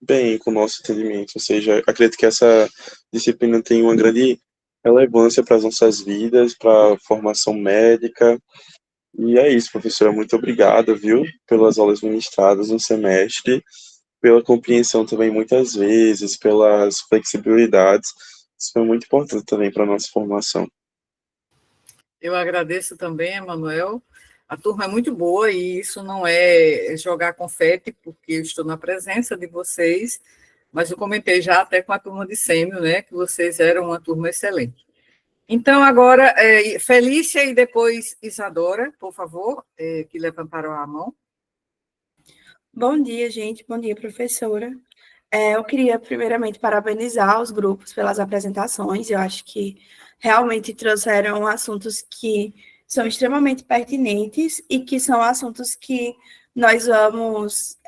bem com o nosso atendimento. Ou seja, acredito que essa disciplina tem uma grande relevância para as nossas vidas, para a formação médica. E é isso, professora. Muito obrigada, viu, pelas aulas ministradas no semestre, pela compreensão também muitas vezes, pelas flexibilidades. Isso foi muito importante também para a nossa formação. Eu agradeço também, Emanuel. A turma é muito boa e isso não é jogar confete, porque eu estou na presença de vocês, mas eu comentei já até com a turma de Sêmio, né, que vocês eram uma turma excelente. Então, agora, Felícia e depois Isadora, por favor, que levantaram a mão. Bom dia, gente. Bom dia, professora. Eu queria, primeiramente, parabenizar os grupos pelas apresentações. Eu acho que realmente trouxeram assuntos que são extremamente pertinentes e que são assuntos que nós vamos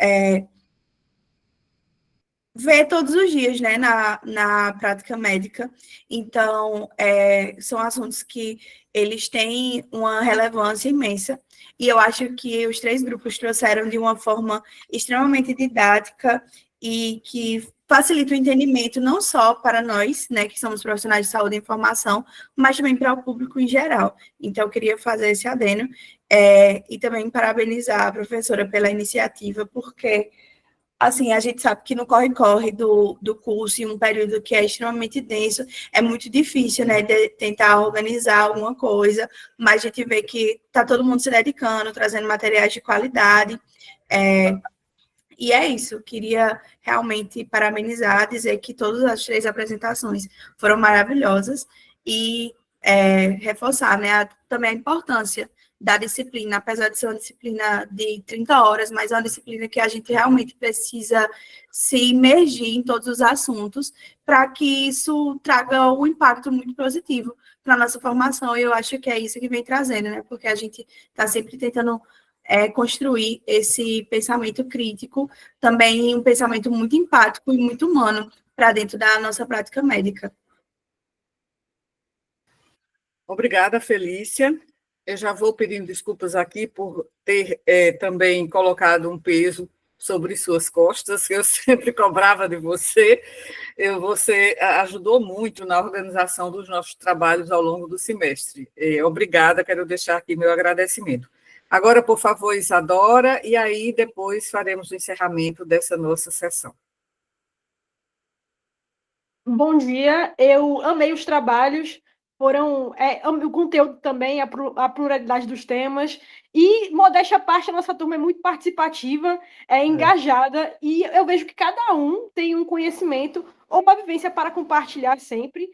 ver todos os dias, né, na prática médica. Então, são assuntos que eles têm uma relevância imensa, e eu acho que os 3 grupos trouxeram de uma forma extremamente didática e que facilita o entendimento não só para nós, né, que somos profissionais de saúde e informação, mas também para o público em geral. Então, eu queria fazer esse adendo, e também parabenizar a professora pela iniciativa, porque assim, a gente sabe que no corre-corre do curso, em um período que é extremamente denso, é muito difícil, né, de tentar organizar alguma coisa, mas a gente vê que está todo mundo se dedicando, trazendo materiais de qualidade, e é isso, queria realmente parabenizar, dizer que todas as 3 apresentações foram maravilhosas, e reforçar, né, também a importância da disciplina, apesar de ser uma disciplina de 30 horas, mas é uma disciplina que a gente realmente precisa se imergir em todos os assuntos para que isso traga um impacto muito positivo para a nossa formação, e eu acho que é isso que vem trazendo, né? Porque a gente está sempre tentando construir esse pensamento crítico, também um pensamento muito empático e muito humano para dentro da nossa prática médica. Obrigada, Felícia. Eu já vou pedindo desculpas aqui por ter também colocado um peso sobre suas costas, que eu sempre cobrava de você. Você ajudou muito na organização dos nossos trabalhos ao longo do semestre. Obrigada, quero deixar aqui meu agradecimento. Agora, por favor, Isadora, e aí depois faremos o encerramento dessa nossa sessão. Bom dia, eu amei os trabalhos, o conteúdo também, a pluralidade dos temas, e, modéstia à parte, a nossa turma é muito participativa, engajada, e eu vejo que cada um tem um conhecimento ou uma vivência para compartilhar sempre.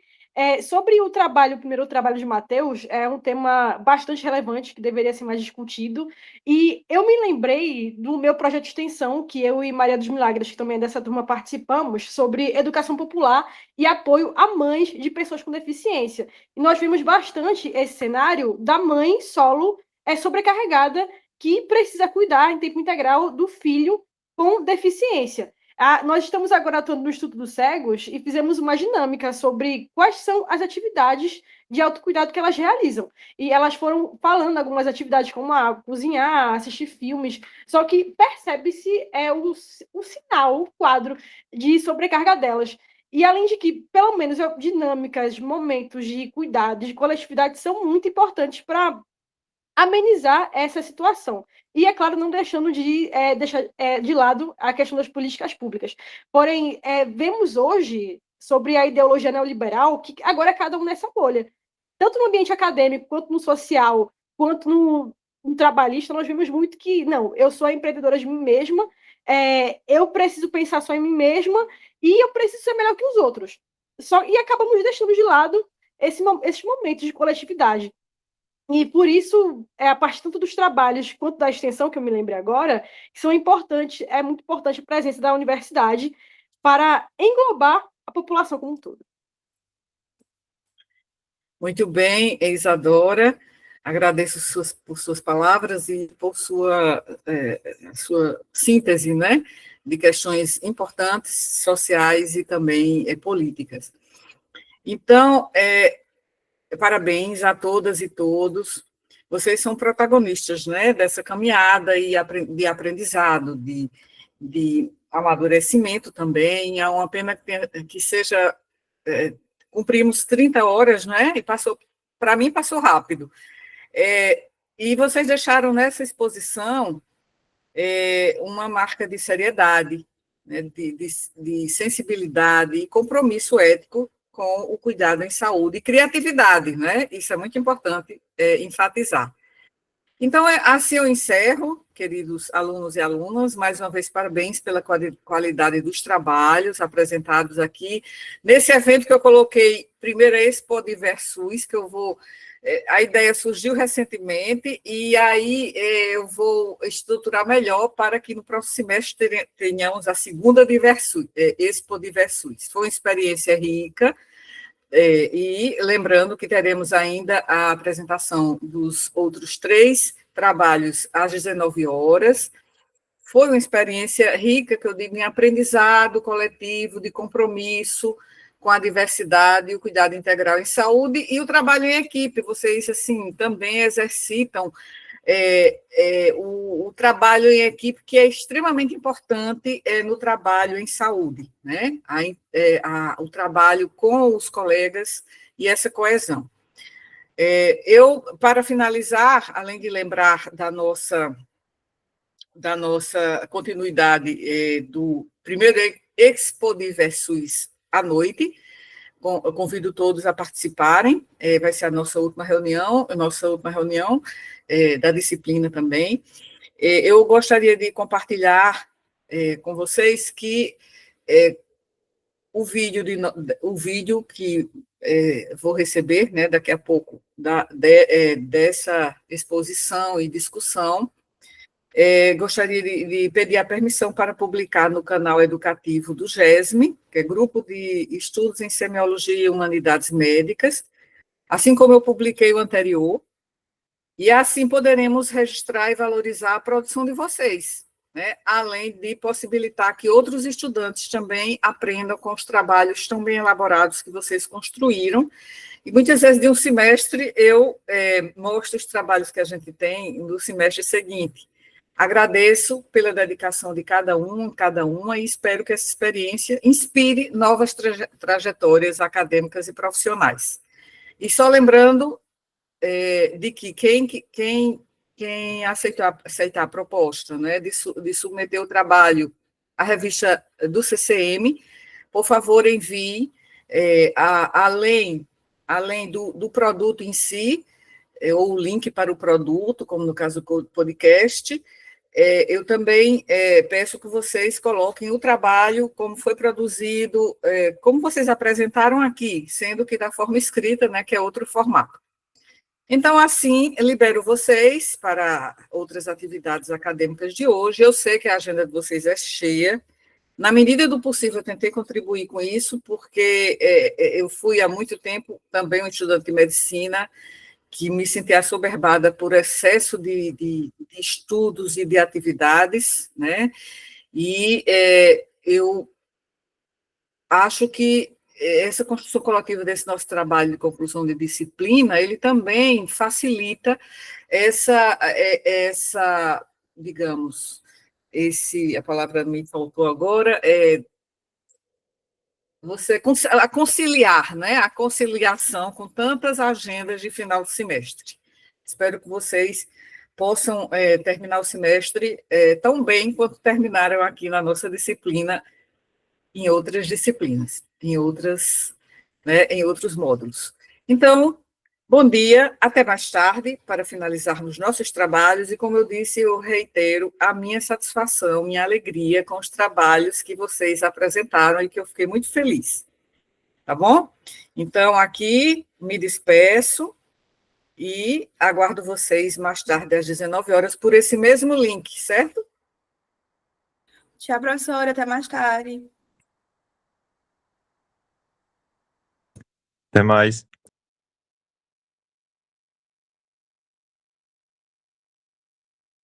Sobre o primeiro trabalho de Matheus, é um tema bastante relevante, que deveria ser mais discutido, e eu me lembrei do meu projeto de extensão, que eu e Maria dos Milagres, que também é dessa turma, participamos, sobre educação popular e apoio a mães de pessoas com deficiência. E nós vimos bastante esse cenário da mãe solo sobrecarregada, que precisa cuidar em tempo integral do filho com deficiência. Nós estamos agora atuando no Instituto dos Cegos e fizemos uma dinâmica sobre quais são as atividades de autocuidado que elas realizam. E elas foram falando algumas atividades como cozinhar, assistir filmes, só que percebe-se o sinal, o quadro de sobrecarga delas. E além de que, pelo menos, dinâmicas, momentos de cuidado, de coletividade são muito importantes para amenizar essa situação. E, é claro, não deixando de deixar de lado a questão das políticas públicas. Porém, vemos hoje, sobre a ideologia neoliberal, que agora é cada um nessa bolha. Tanto no ambiente acadêmico, quanto no social, quanto no trabalhista, nós vemos muito que, não, eu sou a empreendedora de mim mesma, eu preciso pensar só em mim mesma e eu preciso ser melhor que os outros. E acabamos deixando de lado esses momentos de coletividade. E por isso, a partir tanto dos trabalhos quanto da extensão, que eu me lembrei agora, que são importantes, é muito importante a presença da universidade para englobar a população como um todo. Muito bem, Isadora. Agradeço por suas palavras e por sua síntese, né, de questões importantes, sociais e também políticas. Então, parabéns a todas e todos. Vocês são protagonistas, né, dessa caminhada e de aprendizado, de amadurecimento também. É uma pena que seja... cumprimos 30 horas, né, e para mim passou rápido. E vocês deixaram nessa exposição uma marca de seriedade, né, de sensibilidade e compromisso ético com o cuidado em saúde e criatividade, né? Isso é muito importante enfatizar. Então, assim eu encerro, queridos alunos e alunas, mais uma vez parabéns pela qualidade dos trabalhos apresentados aqui, nesse evento que eu coloquei, primeiro a Expo Diversus, que eu vou... A ideia surgiu recentemente, e aí eu vou estruturar melhor para que no próximo semestre tenhamos a segunda Expo Diversus. Foi uma experiência rica, e lembrando que teremos ainda a apresentação dos outros 3 trabalhos às 19 horas. Foi uma experiência rica, que eu digo, em aprendizado coletivo, de compromisso com a diversidade e o cuidado integral em saúde, e o trabalho em equipe. Vocês, assim, também exercitam o trabalho em equipe, que é extremamente importante no trabalho em saúde, né? O trabalho com os colegas e essa coesão. Para finalizar, além de lembrar da nossa continuidade do primeiro Expo Diversus à noite, eu convido todos a participarem, vai ser a nossa última reunião da disciplina também. Eu gostaria de compartilhar com vocês que o vídeo que vou receber, né, daqui a pouco, dessa exposição e discussão, gostaria de pedir a permissão para publicar no canal educativo do GESME, que é Grupo de Estudos em Semiologia e Humanidades Médicas, assim como eu publiquei o anterior, e assim poderemos registrar e valorizar a produção de vocês, né? Além de possibilitar que outros estudantes também aprendam com os trabalhos tão bem elaborados que vocês construíram. E muitas vezes, de um semestre, eu mostro os trabalhos que a gente tem no semestre seguinte. Agradeço pela dedicação de cada uma, e espero que essa experiência inspire novas trajetórias acadêmicas e profissionais. E só lembrando de que quem quem aceitar a proposta, né, de submeter o trabalho à revista do CCM, por favor, envie, além do produto em si, ou o link para o produto, como no caso do podcast, eu também peço que vocês coloquem o trabalho, como foi produzido, como vocês apresentaram aqui, sendo que da forma escrita, né, que é outro formato. Então, assim, libero vocês para outras atividades acadêmicas de hoje. Eu sei que a agenda de vocês é cheia. Na medida do possível, eu tentei contribuir com isso, porque eu fui há muito tempo também um estudante de medicina, que me senti assoberbada por excesso de estudos e de atividades, né? E eu acho que essa construção coletiva desse nosso trabalho de conclusão de disciplina, ele também facilita essa digamos, a palavra me faltou agora, você conciliar, né? A conciliação com tantas agendas de final de semestre. Espero que vocês possam terminar o semestre tão bem quanto terminaram aqui na nossa disciplina, em outras disciplinas, em outros módulos. Então, bom dia, até mais tarde, para finalizarmos nossos trabalhos, e como eu disse, eu reitero a minha satisfação, minha alegria com os trabalhos que vocês apresentaram e que eu fiquei muito feliz, tá bom? Então, aqui me despeço e aguardo vocês mais tarde, às 19 horas, por esse mesmo link, certo? Tchau, professora, até mais tarde. Até mais.